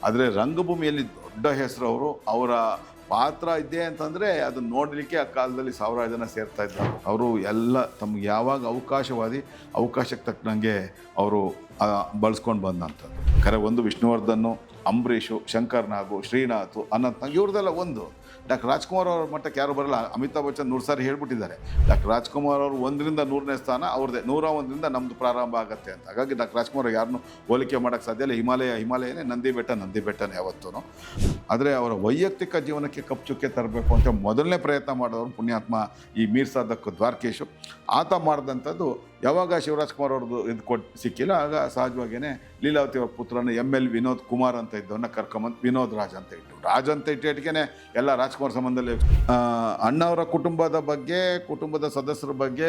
ಆದರೆ ರಂಗಭೂಮಿಯಲ್ಲಿ ದೊಡ್ಡ ಹೆಸರು ಅವರ ಪಾತ್ರ ಇದೆ ಅಂತಂದರೆ ಅದನ್ನು ನೋಡಲಿಕ್ಕೆ ಆ ಕಾಲದಲ್ಲಿ ಸಾವಿರಾರು ಜನ ಸೇರ್ತಾ ಇದ್ರು. ಅವರು ಎಲ್ಲ ತಮ್ಗೆ ಯಾವಾಗ ಅವಕಾಶಕ್ಕೆ ತಕ್ಕನಂಗೆ ಅವರು ಬಳಸ್ಕೊಂಡು ಬಂದಂಥದ್ದು. ಖರೆ ಒಂದು ವಿಷ್ಣುವರ್ಧನ್, ಅಂಬರೀಷು, ಶಂಕರ್ ನಾಗು, ಶ್ರೀನಾಥ್, ಅನಂತ್ ನಾಗ್ ಇವ್ರದ್ದೆಲ್ಲ ಒಂದು. ಡಾಕ್ಟರ್ ರಾಜ್ಕುಮಾರ್ ಅವ್ರ ಮಟ್ಟಕ್ಕೆ ಯಾರು ಬರಲ್ಲ. ಅಮಿತಾಬ್ ಬಚ್ಚನ್ 100 ಸಾರಿ ಹೇಳ್ಬಿಟ್ಟಿದ್ದಾರೆ, ಡಾಕ್ಟರ್ ರಾಜ್ಕುಮಾರ್ ಅವರು 1ರಿಂದ 100ನೇ ಸ್ಥಾನ ಅವ್ರದ್ದೇ, 101ರಿಂದ ನಮ್ಮದು ಪ್ರಾರಂಭ ಆಗುತ್ತೆ ಅಂತ. ಹಾಗಾಗಿ ಡಾಕ್ಟರ್ ರಾಜ್ಕುಮಾರ್ ಯಾರನ್ನೂ ಹೋಲಿಕೆ ಮಾಡೋಕ್ಕೆ ಸಾಧ್ಯ ಇಲ್ಲ. ಹಿಮಾಲಯನೇ, ನಂದಿ ಬೆಟ್ಟನೇ ಯಾವತ್ತೂ. ಆದರೆ ಅವರ ವೈಯಕ್ತಿಕ ಜೀವನಕ್ಕೆ ಕಪ್ಪುಚುಕ್ಕೆ ತರಬೇಕು ಅಂತ ಮೊದಲನೇ ಪ್ರಯತ್ನ ಮಾಡೋರು ಪುಣ್ಯಾತ್ಮ ಈ ಮೀರ್ ಸಾದಕ್ ದ್ವಾರಕೀಶು. ಆತ ಮಾಡಿದಂಥದ್ದು ಯಾವಾಗ ಶಿವರಾಜ್ ಕುಮಾರ್ ಅವ್ರದ್ದು ಇದು ಸಿಕ್ಕಿಲ್ಲ, ಆಗ ಸಹಜವಾಗಿಯೇ ಲೀಲಾವತಿ ಅವ್ರ ಪುತ್ರನ ML ವಿನೋದ್ ಕುಮಾರ್ ಅಂತ ಇದ್ದವನ್ನ ಕರ್ಕೊಂಬಂದು ವಿನೋದ್ ರಾಜ್ ಅಂತ ಇಟ್ಟು. ರಾಜ್ ಅಂತ ಇಟ್ಟಿಗೆ ಎಲ್ಲ ರಾಜ್ಕುಮಾರ್ ಸಂಬಂಧದಲ್ಲಿ ಅಣ್ಣವರ ಕುಟುಂಬದ ಸದಸ್ಯರ ಬಗ್ಗೆ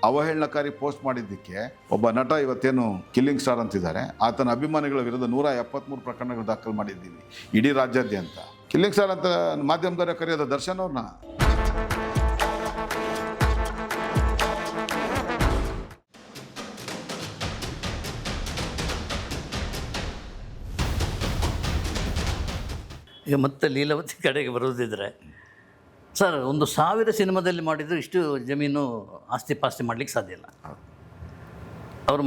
ಅವಹೇಳನಕಾರಿ ಪೋಸ್ಟ್ ಮಾಡಿದ್ದಕ್ಕೆ ಒಬ್ಬ ನಟ ಇವತ್ತೇನು ಕಿಲ್ಲಿಂಗ್ ಸ್ಟಾರ್ ಅಂತಿದ್ದಾರೆ, ಆತನ ಅಭಿಮಾನಿಗಳ ವಿರುದ್ಧ 173 ಪ್ರಕರಣಗಳು ದಾಖಲು ಮಾಡಿದ್ದೀವಿ ಇಡೀ ರಾಜ್ಯಾದ್ಯಂತ. ಕಿಲ್ಲಿಂಗ್ ಸ್ಟಾರ್ ಅಂತ ಮಾಧ್ಯಮದವರೇ ಕರೆಯೋದು ದರ್ಶನ್ ಅವ್ರನ್ನ. ಈಗ ಮತ್ತೆ ಲೀಲಾವತಿ ಕಡೆಗೆ ಬರೋದಿದ್ರೆ ಸರ್, ಒಂದು 1000 ಸಿನಿಮಾದಲ್ಲಿ ಮಾಡಿದರೂ ಇಷ್ಟು ಜಮೀನು ಆಸ್ತಿ ಪಾಸ್ತಿ ಮಾಡಲಿಕ್ಕೆ ಸಾಧ್ಯ ಇಲ್ಲ. ಅವರು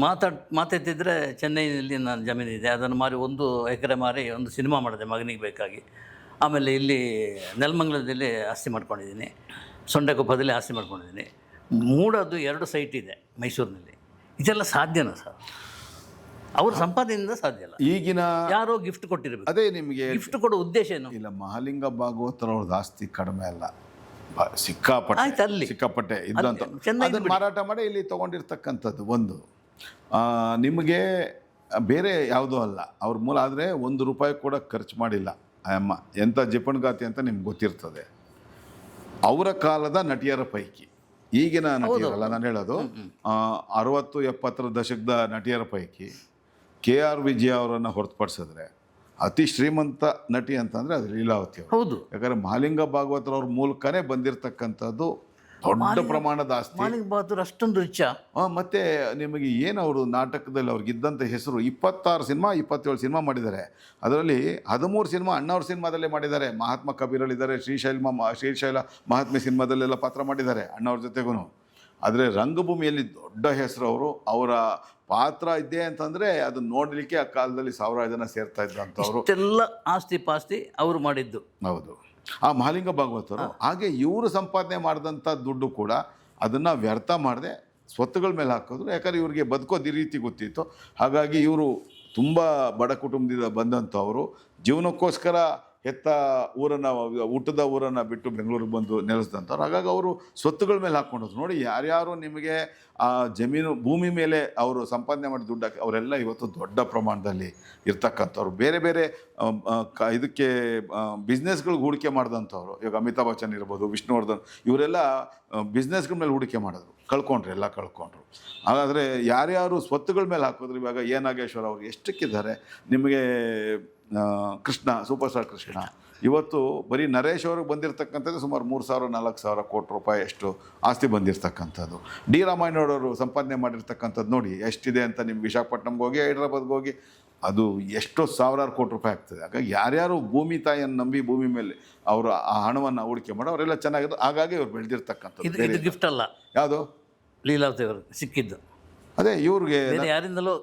ಮಾತೆತ್ತಿದ್ರೆ ಚೆನ್ನೈನಲ್ಲಿ ನಾನು ಜಮೀನಿದೆ, ಅದನ್ನು ಮಾರಿ 1 ಎಕರೆ ಮಾರಿ ಒಂದು ಸಿನಿಮಾ ಮಾಡಿದೆ ಮಗನಿಗೆ ಬೇಕಾಗಿ. ಆಮೇಲೆ ಇಲ್ಲಿ ನೆಲಮಂಗಲದಲ್ಲಿ ಆಸ್ತಿ ಮಾಡ್ಕೊಂಡಿದ್ದೀನಿ, ಸೊಂಡೆಕೊಪ್ಪದಲ್ಲಿ ಆಸ್ತಿ ಮಾಡ್ಕೊಂಡಿದ್ದೀನಿ, ಮೂಡೋದು 2 ಸೈಟ್ ಇದೆ ಮೈಸೂರಿನಲ್ಲಿ. ಇದೆಲ್ಲ ಸಾಧ್ಯನಾ ಸರ್? ಅವ್ರ ಸಂಪಾದನೆಯಿಂದ ಸಾಧ್ಯ ಇಲ್ಲ. ಈಗಿನ ಯಾರೋ ಗಿಫ್ಟ್ ಕೊಟ್ಟಿರಬೇಕು. ಅದೇ ನಿಮಗೆ ಗಿಫ್ಟ್ ಕೊಡೋ ಉದ್ದೇಶ ಏನು? ಇಲ್ಲ, ಮಹಾಲಿಂಗ ಭಾಗವತರ ಅವ್ರದ್ದು ಆಸ್ತಿ ಕಡಿಮೆ ಅಲ್ಲ, ಸಿಕ್ಕಾಪಟ್ಟೆ ಇದ್ದಂತ ಅದನ್ನು ಮಾರಾಟ ಮಾಡಿ ಇಲ್ಲಿ ತೊಗೊಂಡಿರ್ತಕ್ಕಂಥದ್ದು ಒಂದು. ನಿಮಗೆ ಬೇರೆ ಯಾವುದೂ ಅಲ್ಲ ಅವ್ರ ಮೂಲ. ಆದರೆ 1 ರೂಪಾಯಿ ಕೂಡ ಖರ್ಚು ಮಾಡಿಲ್ಲ ಅಮ್ಮ. ಎಂಥ ಜಿಪಣ್ಗಾತಿ ಅಂತ ನಿಮ್ಗೆ ಗೊತ್ತಿರ್ತದೆ. ಅವರ ಕಾಲದ ನಟಿಯರ ಪೈಕಿ, ಈಗಿನ ನಟಿಯರಲ್ಲ ನಾನು ಹೇಳೋದು, 60-70 ದಶಕದ ನಟಿಯರ ಪೈಕಿ KR ವಿಜಯ ಅವರನ್ನು ಹೊರತುಪಡಿಸಿದ್ರೆ ಅತಿ ಶ್ರೀಮಂತ ನಟಿ ಅಂತಂದರೆ ಅದು ಲೀಲಾವತಿ ಅವರು. ಹೌದು, ಯಾಕಂದರೆ ಮಹಾಲಿಂಗ ಭಾಗವತರವ್ರ ಮೂಲಕನೇ ಬಂದಿರತಕ್ಕಂಥದ್ದು ದೊಡ್ಡ ಪ್ರಮಾಣದ ಆಸ್ತಿ. ಮಹಾಲಿಂಗ ಭಾಗವತರು ಅಷ್ಟೊಂದು ರಿಚ. ಮತ್ತು ನಿಮಗೆ ಏನು ಅವರು ನಾಟಕದಲ್ಲಿ ಅವ್ರಿಗಿದ್ದಂಥ ಹೆಸರು 26 ಸಿನಿಮಾ 27 ಸಿನಿಮಾ ಮಾಡಿದ್ದಾರೆ. ಅದರಲ್ಲಿ 13 ಸಿನಿಮಾ ಅಣ್ಣವ್ರ ಸಿನಿಮಾದಲ್ಲೇ ಮಾಡಿದ್ದಾರೆ. ಮಹಾತ್ಮ ಕಬೀರಲ್ಲಿದ್ದಾರೆ, ಶ್ರೀಶೈಲ ಮಹಾತ್ಮೆ ಸಿನಿಮಾದಲ್ಲೆಲ್ಲ ಪಾತ್ರ ಮಾಡಿದ್ದಾರೆ ಅಣ್ಣವ್ರ ಜೊತೆಗೂ. ಆದರೆ ರಂಗಭೂಮಿಯಲ್ಲಿ ದೊಡ್ಡ ಹೆಸರು ಅವರ ಪಾತ್ರ ಇದೆ ಅಂತಂದರೆ ಅದನ್ನು ನೋಡಲಿಕ್ಕೆ ಆ ಕಾಲದಲ್ಲಿ ಸಾವಿರಾರು ಜನ ಸೇರ್ತಾ ಇದ್ರು ಅಂತ. ಅವರು ಎಲ್ಲ ಆಸ್ತಿ ಪಾಸ್ತಿ ಅವರು ಮಾಡಿದ್ದು. ಹೌದು, ಆ ಮಹಾಲಿಂಗ ಭಾಗವತರು. ಹಾಗೆ ಇವರು ಸಂಪಾದನೆ ಮಾಡಿದಂಥ ದುಡ್ಡು ಕೂಡ ಅದನ್ನು ವ್ಯರ್ಥ ಮಾಡದೆ ಸ್ವತ್ತುಗಳ ಮೇಲೆ ಹಾಕಿದ್ರು. ಯಾಕಂದರೆ ಇವ್ರಿಗೆ ಬದುಕೋದು ಈ ರೀತಿ ಗೊತ್ತಿತ್ತು. ಹಾಗಾಗಿ ಇವರು ತುಂಬ ಬಡ ಕುಟುಂಬದಿಂದ ಬಂದಂಥವರು, ಜೀವನಕ್ಕೋಸ್ಕರ ಹೆತ್ತ ಊಟದ ಊರನ್ನು ಬಿಟ್ಟು ಬೆಂಗಳೂರಿಗೆ ಬಂದು ನೆಲೆಸಿದಂಥವ್ರು. ಹಾಗಾಗಿ ಅವರು ಸ್ವತ್ತುಗಳ ಮೇಲೆ ಹಾಕ್ಕೊಂಡೋದ್ರು. ನೋಡಿ, ಯಾರ್ಯಾರು ನಿಮಗೆ ಆ ಭೂಮಿ ಮೇಲೆ ಅವರು ಸಂಪಾದನೆ ಮಾಡಿ ದುಡ್ಡು ಹಾಕಿ ಅವರೆಲ್ಲ ಇವತ್ತು ದೊಡ್ಡ ಪ್ರಮಾಣದಲ್ಲಿ ಇರ್ತಕ್ಕಂಥವ್ರು. ಬೇರೆ ಬೇರೆ ಇದಕ್ಕೆ ಬಿಸ್ನೆಸ್ಗಳಿಗೆ ಹೂಡಿಕೆ ಮಾಡಿದಂಥವ್ರು. ಇವಾಗ ಅಮಿತಾಬ್ ಬಚ್ಚನ್ ಇರ್ಬೋದು, ವಿಷ್ಣುವರ್ಧನ್, ಇವರೆಲ್ಲ ಬಿಸ್ನೆಸ್ಗಳ ಮೇಲೆ ಹೂಡಿಕೆ ಮಾಡಿದ್ರು, ಎಲ್ಲ ಕಳ್ಕೊಂಡ್ರು. ಹಾಗಾದರೆ ಯಾರ್ಯಾರು ಸ್ವತ್ತುಗಳ ಮೇಲೆ ಹಾಕಿದ್ರು, ಇವಾಗ ಎ ನಾಗೇಶ್ವರ ಅವರು ಎಷ್ಟಕ್ಕಿದ್ದಾರೆ ನಿಮಗೆ, ಕೃಷ್ಣ, ಸೂಪರ್ ಸ್ಟಾರ್ ಕೃಷ್ಣ, ಇವತ್ತು ಬರೀ ನರೇಶ್ ಅವ್ರಿಗೆ ಬಂದಿರತಕ್ಕಂಥದ್ದು ಸುಮಾರು 3,000-4,000 ಕೋಟಿ ರೂಪಾಯಿ ಅಷ್ಟು ಆಸ್ತಿ ಬಂದಿರತಕ್ಕಂಥದ್ದು. ಡಿ ರಾಮಾಯಣವರು ಸಂಪಾದನೆ ಮಾಡಿರ್ತಕ್ಕಂಥದ್ದು ನೋಡಿ ಎಷ್ಟಿದೆ ಅಂತ. ನಿಮ್ಮ ವಿಶಾಖಪಟ್ಟಣಂಗೆ ಹೋಗಿ, ಹೈದ್ರಾಬಾದ್ಗೆ ಹೋಗಿ, ಅದು ಎಷ್ಟೋ ಸಾವಿರಾರು ಕೋಟಿ ರೂಪಾಯಿ ಆಗ್ತದೆ. ಹಾಗಾಗಿ ಯಾರ್ಯಾರು ಭೂಮಿ ತಾಯಿಯನ್ನು ನಂಬಿ ಭೂಮಿ ಮೇಲೆ ಅವರು ಆ ಹಣವನ್ನು ಹೂಡಿಕೆ ಮಾಡೋ ಅವರೆಲ್ಲ ಚೆನ್ನಾಗಿದ್ದು. ಹಾಗಾಗಿ ಅವ್ರು ಬೆಳೆದಿರ್ತಕ್ಕಂಥದ್ದು. ಇದು ಗಿಫ್ಟ್ ಅಲ್ಲ, ಯಾವುದು ಲೀಲಾವತಿ ಅವರು ಸಿಕ್ಕಿದ್ದು. ಅದೇ ಇವ್ರಿಗೆ ಯಾರಿಂದಲೂ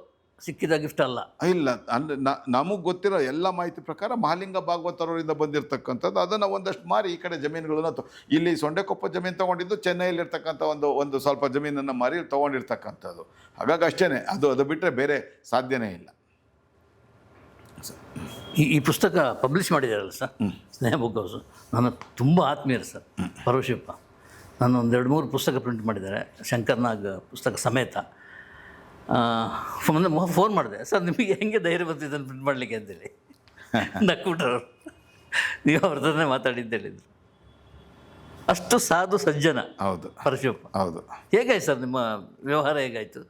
ಸಿಕ್ಕಿದ ಗಿಫ್ಟ್ ಅಲ್ಲ. ಇಲ್ಲ, ಅಂದರೆ ನಮಗೆ ಗೊತ್ತಿರೋ ಎಲ್ಲ ಮಾಹಿತಿ ಪ್ರಕಾರ ಮಹಾಲಿಂಗ ಭಾಗವತರವರಿಂದ ಬಂದಿರತಕ್ಕಂಥದ್ದು. ಅದನ್ನು ಒಂದಷ್ಟು ಮಾರಿ ಈ ಕಡೆ ಜಮೀನುಗಳನ್ನು ಇಲ್ಲಿ ಸೊಂಡೆಕೊಪ್ಪ ಜಮೀನು ತೊಗೊಂಡಿದ್ದು, ಚೆನ್ನೈಯಲ್ಲಿರ್ತಕ್ಕಂಥ ಒಂದು ಸ್ವಲ್ಪ ಜಮೀನನ್ನು ಮಾರಿ ತೊಗೊಂಡಿರ್ತಕ್ಕಂಥದ್ದು. ಹಾಗಾಗಿ ಅಷ್ಟೇ, ಅದು ಬಿಟ್ಟರೆ ಬೇರೆ ಸಾಧ್ಯನೇ ಇಲ್ಲ. ಈ ಪುಸ್ತಕ ಪಬ್ಲಿಷ್ ಮಾಡಿದ್ದಾರಲ್ಲ ಸರ್, ಸ್ನೇಹ ಬುಕ್ ಹೌಸು, ನಾನು ತುಂಬ ಆತ್ಮೀಯರು ಸರ್. ಪರಶಿವಪ್ಪ ನಾನು 2-3 ಪುಸ್ತಕ ಪ್ರಿಂಟ್ ಮಾಡಿದ್ದಾರೆ, ಶಂಕರ್ನಾಗ್ ಪುಸ್ತಕ ಸಮೇತ. ಫೋನ್ ಮಾಡಿದೆ, ಸರ್ ನಿಮಗೆ ಹೆಂಗೆ ಧೈರ್ಯ ಬರ್ತಿದ್ದನ್ನು ಪ್ರಿಂಟ್ ಮಾಡಲಿಕ್ಕೆ ಅಂತೇಳಿ. ನಕ್ಬಿಟ್ರು, ನೀವು ಅವ್ರ ಜೊತೆ ಮಾತಾಡಿದ್ದು ಹೇಳಿದ್ರು. ಅಷ್ಟು ಸಾಧು ಸಜ್ಜನ. ಹೌದು, ಪರಶಿವಪ್ಪ. ಹೌದು. ಹೇಗಾಯ್ತು ಸರ್ ನಿಮ್ಮ ವ್ಯವಹಾರ ಹೇಗಾಯಿತು?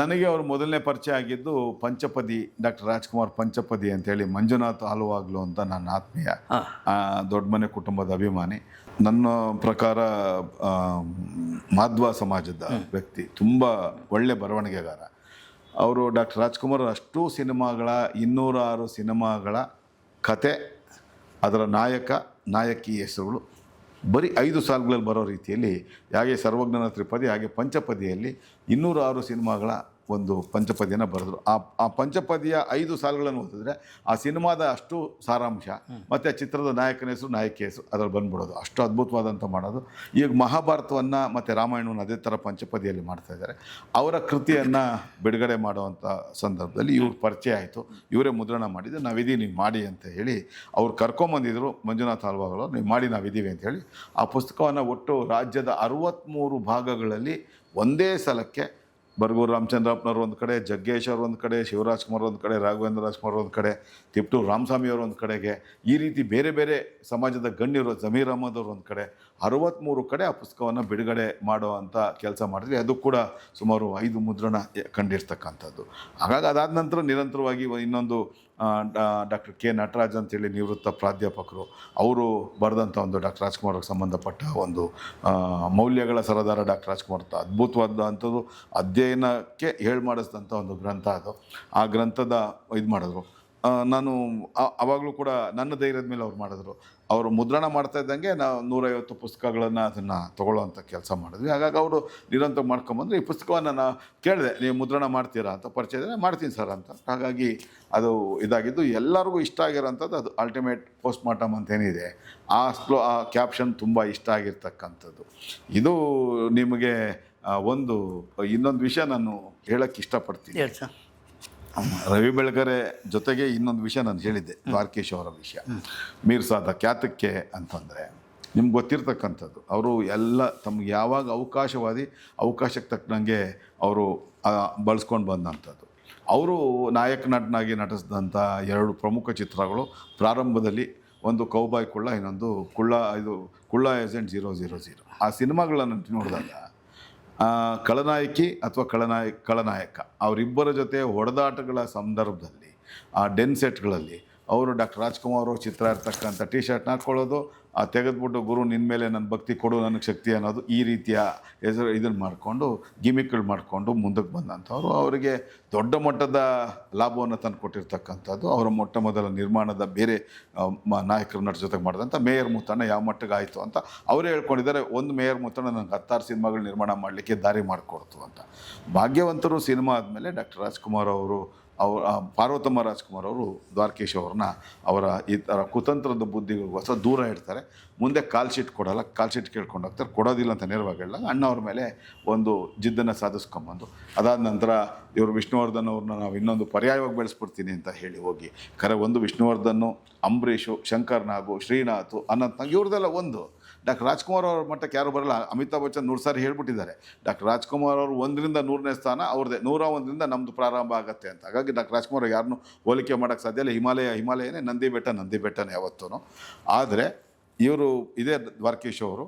ನನಗೆ ಅವರು ಮೊದಲನೇ ಪರಿಚಯ ಆಗಿದ್ದು ಪಂಚಪದಿ, ಡಾಕ್ಟರ್ ರಾಜ್ಕುಮಾರ್ ಪಂಚಪದಿ ಅಂತೇಳಿ, ಮಂಜುನಾಥ್ ಹಾಲುವಾಗ್ಲು ಅಂತ ನನ್ನ ಆತ್ಮೀಯ, ದೊಡ್ಡ ಮನೆ ಕುಟುಂಬದ ಅಭಿಮಾನಿ. ನನ್ನ ಪ್ರಕಾರ ಮಾಧ್ವ ಸಮಾಜದ ವ್ಯಕ್ತಿ, ತುಂಬ ಒಳ್ಳೆ ಬರವಣಿಗೆಗಾರ. ಅವರು ಡಾಕ್ಟರ್ ರಾಜ್ಕುಮಾರ್ ಅಷ್ಟೂ ಸಿನಿಮಾಗಳ 206 ಸಿನಿಮಾಗಳ ಕತೆ, ಅದರ ನಾಯಕ ನಾಯಕಿ ಹೆಸರುಗಳು ಬರೀ 5 ಸಾಲುಗಳಲ್ಲಿ ಬರೋ ರೀತಿಯಲ್ಲಿ, ಹಾಗೆ ಸರ್ವಜ್ಞನ ತ್ರಿಪದಿ, ಹಾಗೆ ಪಂಚಪದಿಯಲ್ಲಿ 206 ಸಿನಿಮಾಗಳ ಒಂದು ಪಂಚಪದಿಯನ್ನು ಬರೆದ್ರು. ಆ ಪಂಚಪದಿಯ 5 ಸಾಲುಗಳನ್ನು ಓದಿದ್ರೆ ಆ ಸಿನಿಮಾದ ಅಷ್ಟು ಸಾರಾಂಶ ಮತ್ತು ಆ ಚಿತ್ರದ ನಾಯಕನ ಹೆಸರು ನಾಯಕಿ ಹೆಸರು ಅದರಲ್ಲಿ ಬಂದ್ಬಿಡೋದು. ಅಷ್ಟು ಅದ್ಭುತವಾದಂಥ ಮಾಡೋದು. ಈಗ ಮಹಾಭಾರತವನ್ನು ಮತ್ತು ರಾಮಾಯಣವನ್ನು ಅದೇ ಥರ ಪಂಚಪದಿಯಲ್ಲಿ ಮಾಡ್ತಾಯಿದ್ದಾರೆ. ಅವರ ಕೃತಿಯನ್ನು ಬಿಡುಗಡೆ ಮಾಡುವಂಥ ಸಂದರ್ಭದಲ್ಲಿ ಇವ್ರ ಪರಿಚಯ ಆಯಿತು. ಇವರೇ ಮುದ್ರಣ ಮಾಡಿದ್ದು, ನಾವಿದ್ದೀವಿ ನೀವು ಮಾಡಿ ಅಂತ ಹೇಳಿ ಅವ್ರು ಕರ್ಕೊಂಬಂದಿದ್ರು. ಮಂಜುನಾಥ್ ಆಳ್ವಾಗಳು ನೀವು ಮಾಡಿ ನಾವಿದ್ದೀವಿ ಅಂತ ಹೇಳಿ ಆ ಪುಸ್ತಕವನ್ನು ಒಟ್ಟು ರಾಜ್ಯದ 63 ಭಾಗಗಳಲ್ಲಿ ಒಂದೇ ಸಲಕ್ಕೆ ಬರಗೂರು ರಾಮಚಂದ್ರಪ್ಪನವ್ರು ಒಂದು ಕಡೆ, ಜಗ್ಗೇಶ್ ಅವರು ಒಂದು ಕಡೆ, ಶಿವರಾಜ್ ಕುಮಾರ್ ಒಂದು ಕಡೆ, ರಾಘವೇಂದ್ರ ರಾಜ್ಕುಮಾರ್ ಒಂದು ಕಡೆ, ತಿಪ್ಟೂರು ರಾಮಸ್ವಾಮಿ ಅವರು ಒಂದು ಕಡೆಗೆ, ಈ ರೀತಿ ಬೇರೆ ಬೇರೆ ಸಮಾಜದ ಗಣ್ಯರು, ಜಮೀರ್ ಅಹಮದ್ ಅವರು ಒಂದು ಕಡೆ, 63 ಕಡೆ ಆ ಪುಸ್ತಕವನ್ನು ಬಿಡುಗಡೆ ಮಾಡುವಂಥ ಕೆಲಸ ಮಾಡಿದ್ವಿ. ಅದು ಕೂಡ ಸುಮಾರು 5 ಮುದ್ರಣ ಕಂಡಿರ್ತಕ್ಕಂಥದ್ದು. ಹಾಗಾಗಿ ಅದಾದ ನಂತರ ನಿರಂತರವಾಗಿ ಇನ್ನೊಂದು ಡಾಕ್ಟರ್ ಕೆ ನಟರಾಜ್ ಅಂತೇಳಿ ನಿವೃತ್ತ ಪ್ರಾಧ್ಯಾಪಕರು, ಅವರು ಬರೆದಂಥ ಒಂದು ಡಾಕ್ಟರ್ ರಾಜ್ಕುಮಾರ್ಗೆ ಸಂಬಂಧಪಟ್ಟ ಒಂದು ಮೌಲ್ಯಗಳ ಸರದಾರ ಡಾಕ್ಟರ್ ರಾಜ್ಕುಮಾರ್ ಅಂತ ಅದ್ಭುತವಾದಂಥದ್ದು, ಅಧ್ಯಯನಕ್ಕೆ ಮಾಡಿಸಿದಂಥ ಒಂದು ಗ್ರಂಥ ಅದು. ಆ ಗ್ರಂಥದ ಇದು ಮಾಡಿದ್ರು. ನಾನು ಆವಾಗಲೂ ಕೂಡ ನನ್ನ ಧೈರ್ಯದ ಮೇಲೆ ಅವ್ರು ಮಾಡಿದ್ರು. ಅವರು ಮುದ್ರಣ ಮಾಡ್ತಾ ಇದ್ದಂಗೆ ನಾವು 150 ಪುಸ್ತಕಗಳನ್ನು ಅದನ್ನು ತೊಗೊಳ್ಳೋವಂಥ ಕೆಲಸ ಮಾಡಿದ್ವಿ. ಹಾಗಾಗಿ ಅವರು ನಿರಂತರ ಮಾಡ್ಕೊಂಬಂದ್ರೆ ಈ ಪುಸ್ತಕವನ್ನು ನಾನು ಕೇಳಿದೆ, ನೀವು ಮುದ್ರಣ ಮಾಡ್ತೀರಾ ಅಂತ. ಪರಿಚಯ ಮಾಡ್ತೀನಿ ಸರ್ ಅಂತ. ಹಾಗಾಗಿ ಅದು ಇದಾಗಿದ್ದು ಎಲ್ಲರಿಗೂ ಇಷ್ಟ ಆಗಿರೋಂಥದ್ದು ಅದು ಅಲ್ಟಿಮೇಟ್ ಪೋಸ್ಟ್ ಮಾರ್ಟಮ್ ಅಂತೇನಿದೆ, ಆ ಕ್ಯಾಪ್ಷನ್ ತುಂಬ ಇಷ್ಟ ಆಗಿರ್ತಕ್ಕಂಥದ್ದು. ಇದು ನಿಮಗೆ ಇನ್ನೊಂದು ವಿಷಯ ನಾನು ಹೇಳೋಕ್ಕೆ ಇಷ್ಟಪಡ್ತೀನಿ. ರವಿ ಬೆಳಗೆರೆ ಜೊತೆಗೆ ಇನ್ನೊಂದು ವಿಷಯ ನಾನು ಹೇಳಿದ್ದೆ, ದ್ವಾರಕೀಶ್ ಅವರ ವಿಷಯ. ಮೀರ್ಸಾದ ಖ್ಯಾತಕ್ಕೆ ಅಂತಂದರೆ ನಿಮ್ಗೆ ಗೊತ್ತಿರ್ತಕ್ಕಂಥದ್ದು, ಅವರು ಎಲ್ಲ ತಮ್ಗೆ ಯಾವಾಗ ಅವಕಾಶಕ್ಕೆ ತಕ್ಕನಂಗೆ ಅವರು ಬಳಸ್ಕೊಂಡು ಬಂದಂಥದ್ದು. ಅವರು ನಾಯಕ ನಟನಾಗಿ ನಟಿಸಿದಂಥ 2 ಪ್ರಮುಖ ಚಿತ್ರಗಳು ಪ್ರಾರಂಭದಲ್ಲಿ, ಒಂದು ಕೌಬಾಯ್ ಕುಳ್ಳ, ಇನ್ನೊಂದು ಕುಳ್ಳ ಏಜೆಂಟ್ 000. ಆ ಸಿನಿಮಾಗಳನ್ನು ನೋಡಿದಾಗ ಖಳನಾಯಕಿ ಅಥವಾ ಖಳನಾಯಕ ಅವರಿಬ್ಬರ ಜೊತೆ ಹೊಡೆದಾಟಗಳ ಸಂದರ್ಭದಲ್ಲಿ ಆ ಡೆನ್ ಸೆಟ್ಗಳಲ್ಲಿ ಅವರು ಡಾಕ್ಟರ್ ರಾಜ್ಕುಮಾರ್ ಅವರು ಚಿತ್ರ ಇರ್ತಕ್ಕಂಥ ಟಿ ಶರ್ಟ್ನ ಹಾಕ್ಕೊಳ್ಳೋದು, ತೆಗೆದ್ಬಿಟ್ಟು ಗುರು ನಿನ್ನ ಮೇಲೆ ನನ್ನ ಭಕ್ತಿ ಕೊಡು, ನನಗೆ ಶಕ್ತಿ ಅನ್ನೋದು, ಈ ರೀತಿಯ ಇದನ್ನು ಮಾಡಿಕೊಂಡು ಗಿಮಿಕ್ಗಳು ಮಾಡಿಕೊಂಡು ಮುಂದಕ್ಕೆ ಬಂದಂಥವ್ರು. ಅವರಿಗೆ ದೊಡ್ಡ ಮಟ್ಟದ ಲಾಭವನ್ನು ತಂದು ಕೊಟ್ಟಿರ್ತಕ್ಕಂಥದ್ದು. ಅವರ ಮೊಟ್ಟ ಮೊದಲ ನಿರ್ಮಾಣದ ಬೇರೆ ನಾಯಕರ ನಟ ಜೊತೆಗೆ ಮಾಡಿದಂಥ ಮೇಯರ್ ಮುತ್ತಣ್ಣ ಯಾವ ಮಟ್ಟಿಗೆ ಆಯಿತು ಅಂತ ಅವರೇ ಹೇಳ್ಕೊಂಡಿದ್ದಾರೆ. ಒಂದು ಮೇಯರ್ ಮುತ್ತಣ್ಣ ನನಗೆ 16 ಸಿನಿಮಾಗಳು ನಿರ್ಮಾಣ ಮಾಡಲಿಕ್ಕೆ ದಾರಿ ಮಾಡಿಕೊಡ್ತು ಅಂತ. ಭಾಗ್ಯವಂತರು ಸಿನಿಮಾ ಆದಮೇಲೆ ಡಾಕ್ಟರ್ ರಾಜ್ಕುಮಾರ್ ಅವರು ಪಾರ್ವತಮ್ಮ ರಾಜ್ಕುಮಾರ್ ಅವರು ದ್ವಾರಕೀಶ್ ಅವ್ರನ್ನ ಅವರ ಈ ಥರ ಕುತಂತ್ರದ ಬುದ್ಧಿಗೋಸ್ಕರ ದೂರ ಇಡ್ತಾರೆ. ಮುಂದೆ ಕಾಲ್ ಶೀಟ್ ಕೊಡೋಲ್ಲ, ಕಾಲ್ ಶೀಟ್ ಕೇಳ್ಕೊಂಡು ಹೋಗ್ತಾರೆ. ಕೊಡೋದಿಲ್ಲ ಅಂತ ನೇರವಾಗಿ ಹೇಳಿದಾಗ ಅಣ್ಣವ್ರ ಮೇಲೆ ಒಂದು ಜಿದ್ದನ್ನು ಸಾಧಿಸ್ಕೊಂಬಂದು, ಅದಾದ ನಂತರ ಇವರು ವಿಷ್ಣುವರ್ಧನ್ ಅವ್ರನ್ನ ನಾವು ಇನ್ನೊಂದು ಪರ್ಯಾಯವಾಗಿ ಬೆಳೆಸ್ಬಿಡ್ತೀನಿ ಅಂತ ಹೇಳಿ ಹೋಗಿ ಒಂದು ವಿಷ್ಣುವರ್ಧನ್ನು, ಅಂಬರೀಷು, ಶಂಕರ್ ನಾಗು, ಶ್ರೀನಾಥ್, ಅನಂತ್ ನಾಗ್, ಇವ್ರದ್ದೆಲ್ಲ ಒಂದು. ಡಾಕ್ಟರ್ ರಾಜ್ಕುಮಾರ್ ಅವ್ರ ಮಟ್ಟಕ್ಕೆ ಯಾರು ಬರಲ್ಲ. ಅಮಿತಾಬ್ ಬಚ್ಚನ್ 100 ಸಾರಿ ಹೇಳ್ಬಿಟ್ಟಿದ್ದಾರೆ, ಡಾಕ್ಟರ್ ರಾಜ್ಕುಮಾರ್ ಅವರು 1ರಿಂದ 100ನೇ ಸ್ಥಾನ ಅವ್ರದ್ದೇ, 101ರಿಂದ ನಮ್ಮದು ಪ್ರಾರಂಭ ಆಗುತ್ತೆ ಅಂತ. ಹಾಗಾಗಿ ಡಾಕ್ಟರ್ ರಾಜ್ಕುಮಾರ್ ಯಾರನ್ನೂ ಹೋಲಿಕೆ ಮಾಡೋಕ್ಕೆ ಸಾಧ್ಯ ಇಲ್ಲ. ಹಿಮಾಲಯನೇ, ನಂದಿ ಬೆಟ್ಟನೇ ಯಾವತ್ತೂ. ಆದರೆ ಇವರು ಇದೇ ದ್ವಾರಕೀಶ್ ಅವರು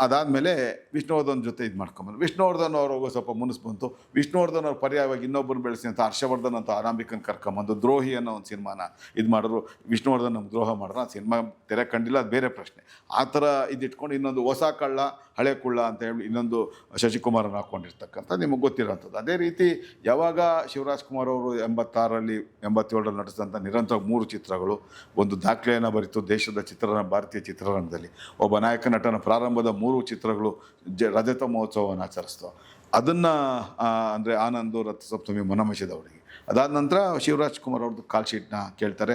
ಅದಾದಮೇಲೆ ವಿಷ್ಣುವರ್ಧನ್ ಜೊತೆ ಇದು ಮಾಡ್ಕೊಂಬಂದು, ವಿಷ್ಣುವರ್ಧನ್ ಅವ್ರಿಗೂ ಸ್ವಲ್ಪ ಮುನಿಸ್ ಬಂತು. ವಿಷ್ಣುವರ್ಧನ್ ಅವ್ರ ಪರ್ಯಾಯವಾಗಿ ಇನ್ನೊಬ್ಬರು ಬೆಳೆಸಿ ಅಂತ ಹರ್ಷವರ್ಧನ್ ಅಂತ ಅನಾಮಿಕನ್ ಕರ್ಕೊಂಬಂದು ದ್ರೋಹಿ ಅನ್ನೋ ಒಂದು ಸಿನಿಮಾನ ಇದು ಮಾಡಿದ್ರು. ವಿಷ್ಣುವರ್ಧನ್ ನಮ್ಗೆ ದ್ರೋಹ ಮಾಡಿದ್ರು. ಆ ಸಿನಿಮಾ ತೆರೆ ಕಂಡಿಲ್ಲ, ಅದು ಬೇರೆ ಪ್ರಶ್ನೆ. ಆ ಥರ ಇದಿಟ್ಕೊಂಡು ಇನ್ನೊಂದು ಹೊಸ ಕಳ್ಳ ಹಳೆ ಕುಳ್ಳ ಅಂತ ಹೇಳಿ ಇನ್ನೊಂದು ಶಶಿಕುಮಾರನ್ನು ಹಾಕ್ಕೊಂಡಿರ್ತಕ್ಕಂಥ ನಿಮಗೆ ಗೊತ್ತಿರೋಂಥದ್ದು. ಅದೇ ರೀತಿ ಯಾವಾಗ ಶಿವರಾಜ್ ಕುಮಾರ್ ಅವರು 86ರಲ್ಲಿ 87ರಲ್ಲಿ ನಟಿಸಿದಂಥ ನಿರಂತರ 3 ಚಿತ್ರಗಳು ಒಂದು ದಾಖಲೆಯನ್ನು ಬರೀತು ದೇಶದ ಭಾರತೀಯ ಚಿತ್ರರಂಗದಲ್ಲಿ. ಒಬ್ಬ ನಾಯಕ ನಟನ ಪ್ರಾರಂಭದ 3 ಚಿತ್ರಗಳು ರಜತ ಮಹೋತ್ಸವವನ್ನು ಆಚರಿಸ್ತವೆ. ಅದನ್ನು ಅಂದರೆ ಆನಂದು, ರಥಸಪ್ತಮಿ, ಮೊನಮಶಿದವರಿಗೆ. ಅದಾದ ನಂತರ ಶಿವರಾಜ್ ಕುಮಾರ್ ಅವ್ರದ್ದು ಕಾಲ್ ಶೀಟ್ನ ಕೇಳ್ತಾರೆ,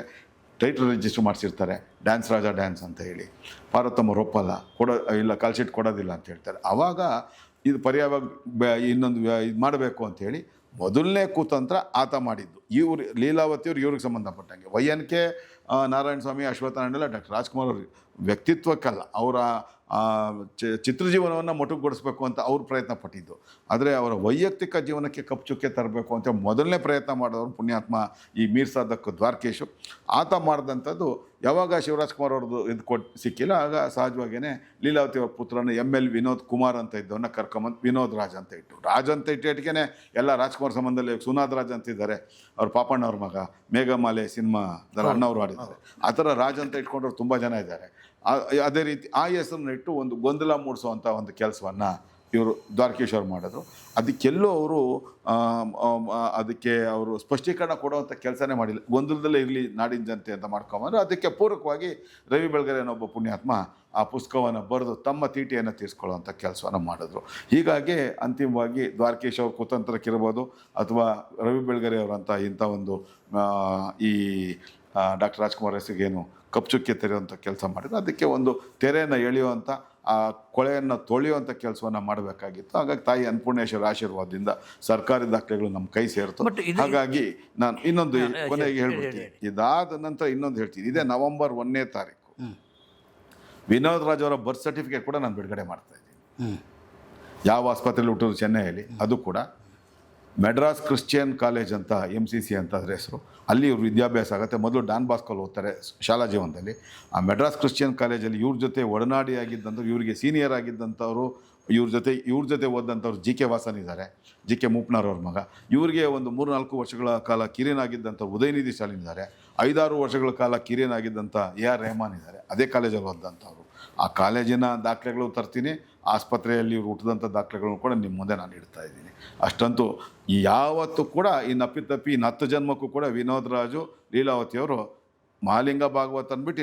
ಟೈಟಲ್ ರಿಜಿಸ್ಟರ್ ಮಾಡಿಸಿರ್ತಾರೆ, ಡ್ಯಾನ್ಸ್ ರಾಜ ಡ್ಯಾನ್ಸ್ ಅಂತ ಹೇಳಿ. ಪಾರ್ವತಮ್ಮ ಒಪ್ಪಲ್ಲ, ಇಲ್ಲ ಕಾಲ್ ಶೀಟ್ ಕೊಡೋದಿಲ್ಲ ಅಂತ ಹೇಳ್ತಾರೆ. ಆವಾಗ ಇದು ಪರ್ಯಾಯವಾಗಿ ಇನ್ನೊಂದು ಇದು ಮಾಡಬೇಕು ಅಂಥೇಳಿ ಮೊದಲನೇ ಕುತಂತ್ರ ಆತ ಮಾಡಿದ್ದು. ಲೀಲಾವತಿಯವ್ರು ಇವ್ರಿಗೆ ಸಂಬಂಧಪಟ್ಟಂಗೆ. YNK ನಾರಾಯಣ ಸ್ವಾಮಿ, ಅಶ್ವತ್ಥನಾರಾಯಣ ಡಾಕ್ಟರ್ ರಾಜ್ಕುಮಾರ್ ಅವ್ರ ವ್ಯಕ್ತಿತ್ವಕ್ಕಲ್ಲ, ಅವರ ಚಿತ್ರಜೀವನವನ್ನು ಮೊಟಕುಗೊಳಿಸಬೇಕು ಅಂತ ಅವ್ರು ಪ್ರಯತ್ನ ಪಟ್ಟಿದ್ದು. ಆದರೆ ಅವರ ವೈಯಕ್ತಿಕ ಜೀವನಕ್ಕೆ ಕಪ್ಪುಚುಕ್ಕೆ ತರಬೇಕು ಅಂತ ಮೊದಲನೇ ಪ್ರಯತ್ನ ಮಾಡಿದವರು ಪುಣ್ಯಾತ್ಮ ಈ ಮೀರ್ಸಾದಕ್ ದ್ವಾರಕೀಶು. ಆತ ಮಾಡಿದಂಥದ್ದು ಯಾವಾಗ ಶಿವರಾಜ್ ಕುಮಾರ್ ಅವ್ರದ್ದು ಇದು ಸಿಕ್ಕಿಲ್ಲ, ಆಗ ಸಹಜವಾಗಿಯೇ ಲೀಲಾವತಿ ಅವ್ರ ಪುತ್ರನ ML ವಿನೋದ್ ಕುಮಾರ್ ಅಂತ ಇದ್ದವನ್ನ ಕರ್ಕೊಂಬಂದು ವಿನೋದ್ ರಾಜ್ ಅಂತ ಇಟ್ಟು. ರಾಜ್ ಅಂತ ಇಟ್ಟಿಗೆ ಎಲ್ಲ ರಾಜ್ಕುಮಾರ್ ಸಂಬಂಧದಲ್ಲಿ ಸುನಾದ್ ರಾಜ್ ಅಂತಿದ್ದಾರೆ, ಅವ್ರ ಪಾಪಣ್ಣವ್ರ ಮಗ, ಮೇಘಮಾಲೆ ಸಿನಿಮಾದಲ್ಲಿ ಅಣ್ಣವ್ರು ಆಡಿದ್ದಾರೆ. ಆ ಥರ ರಾಜ್ ಅಂತ ಇಟ್ಕೊಂಡ್ರು ತುಂಬ ಜನ ಇದ್ದಾರೆ. ಅದೇ ರೀತಿ ಆ ಹೆಸರನ್ನ ಇಟ್ಟು ಒಂದು ಗೊಂದಲ ಮೂಡಿಸುವಂಥ ಒಂದು ಕೆಲಸವನ್ನು ಇವರು ದ್ವಾರಕೀಶ್ ಅವ್ರು ಮಾಡಿದ್ರು. ಅದಕ್ಕೆಲ್ಲೂ ಅವರು ಅದಕ್ಕೆ ಅವರು ಸ್ಪಷ್ಟೀಕರಣ ಕೊಡುವಂಥ ಕೆಲಸನೇ ಮಾಡಿಲ್ಲ. ಗೊಂದಲದಲ್ಲೇ ಇರಲಿ ನಾಡಿನ ಜನತೆ ಅಂತ ಮಾಡ್ಕೊಂಬಂದ್ರೆ ಅದಕ್ಕೆ ಪೂರಕವಾಗಿ ರವಿ ಬೆಳಗೆರೆ ಅನ್ನೋ ಪುಣ್ಯಾತ್ಮ ಆ ಪುಸ್ತಕವನ್ನು ಬರೆದು ತಮ್ಮ ತೀಟಿಯನ್ನು ತೀರಿಸ್ಕೊಳ್ಳುವಂಥ ಕೆಲಸವನ್ನು ಮಾಡಿದ್ರು. ಹೀಗಾಗಿ ಅಂತಿಮವಾಗಿ ದ್ವಾರಕೀಶ್ ಅವ್ರ ಕುತಂತ್ರಕ್ಕಿರ್ಬೋದು ಅಥವಾ ರವಿ ಬೆಳಗೆರೆ ಅವರಂಥ ಇಂಥ ಒಂದು ಈ ಡಾಕ್ಟರ್ ರಾಜ್ಕುಮಾರ್ ಹೆಸರಿಗೇನು ಕಪ್ಚುಕ್ಕೆ ತೆರೆಯುವಂಥ ಕೆಲಸ ಮಾಡಿದ್ರು. ಅದಕ್ಕೆ ಒಂದು ತೆರೆಯನ್ನು ಎಳೆಯುವಂಥ ಆ ಕೊಳೆಯನ್ನು ತೊಳೆಯುವಂಥ ಕೆಲಸವನ್ನು ಮಾಡಬೇಕಾಗಿತ್ತು. ಹಾಗಾಗಿ ತಾಯಿ ಅನ್ನಪೂರ್ಣೇಶ್ವರ ಆಶೀರ್ವಾದದಿಂದ ಸರ್ಕಾರಿ ದಾಖಲೆಗಳು ನಮ್ಮ ಕೈ ಸೇರಿತು. ಹಾಗಾಗಿ ನಾನು ಇನ್ನೊಂದು ಕೊನೆಗೆ ಹೇಳ್ಬಿಡ್ತೀನಿ. ಇದಾದ ನಂತರ ಇನ್ನೊಂದು ಹೇಳ್ತೀನಿ. ಇದೇ ನವೆಂಬರ್ 1ನೇ ತಾರೀಕು ವಿನೋದ್ ರಾಜ್ ಅವರ ಬರ್ತ್ ಸರ್ಟಿಫಿಕೇಟ್ ಕೂಡ ನಾನು ಬಿಡುಗಡೆ ಮಾಡ್ತಾ ಇದ್ದೀನಿ. ಯಾವ ಆಸ್ಪತ್ರೆಯಲ್ಲಿ ಹುಟ್ಟಿದ್ರು ಚೆನ್ನೈಯಲ್ಲಿ, ಅದು ಕೂಡ ಮೆಡ್ರಾಸ್ ಕ್ರಿಶ್ಚಿಯನ್ ಕಾಲೇಜ್ ಅಂತ MCC ಅಂತ ಅದ್ರ ಹೆಸರು. ಅಲ್ಲಿ ಇವ್ರು ವಿದ್ಯಾಭ್ಯಾಸ ಆಗುತ್ತೆ. ಮೊದಲು ಡಾನ್ ಬಾಸ್ಕೋಲ್ ಓದ್ತಾರೆ ಶಾಲಾ ಜೀವನದಲ್ಲಿ. ಆ ಮೆಡ್ರಾಸ್ ಕ್ರಿಶ್ಚಿಯನ್ ಕಾಲೇಜಲ್ಲಿ ಇವ್ರ ಜೊತೆ ಒಡನಾಡಿ ಆಗಿದ್ದಂಥವ್ರು, ಇವರಿಗೆ ಸೀನಿಯರ್ ಆಗಿದ್ದಂಥವ್ರು, ಇವ್ರ ಜೊತೆ ಓದಂಥವ್ರು GK ವಾಸನ್ ಇದ್ದಾರೆ, GK ಮೂಪ್ನಾರ್ ಅವ್ರ ಮಗ. ಇವರಿಗೆ ಒಂದು 3-4 ವರ್ಷಗಳ ಕಾಲ ಕಿರಿಯನಾಗಿದ್ದಂಥ ಉದಯನಿಧಿ ಸ್ಟಾಲಿನ್ ಇದ್ದಾರೆ. 5-6 ವರ್ಷಗಳ ಕಾಲ ಕಿರಿಯನಾಗಿದ್ದಂಥ AR ರೆಹಮಾನ್ ಇದ್ದಾರೆ, ಅದೇ ಕಾಲೇಜಲ್ಲಿ ಓದಂಥವ್ರು. ಆ ಕಾಲೇಜಿನ ದಾಖಲೆಗಳು ತರ್ತೀನಿ, ಆಸ್ಪತ್ರೆಯಲ್ಲಿ ಇವ್ರು ಹುಟ್ಟಿದಂಥ ದಾಖಲೆಗಳನ್ನು ಕೂಡ ನಿಮ್ಮ ಮುಂದೆ ನಾನು ಇಡ್ತಾ ಇದ್ದೀನಿ. ಅಷ್ಟಂತೂ ಯಾವತ್ತೂ ಕೂಡ ಇನ್ನು 10 ಜನ್ಮಕ್ಕೂ ಕೂಡ ವಿನೋದ್ ರಾಜು ಲೀಲಾವತಿಯವರು ಮಹಾಲಿಂಗ ಭಾಗವತ್ ಅಂದ್ಬಿಟ್ಟು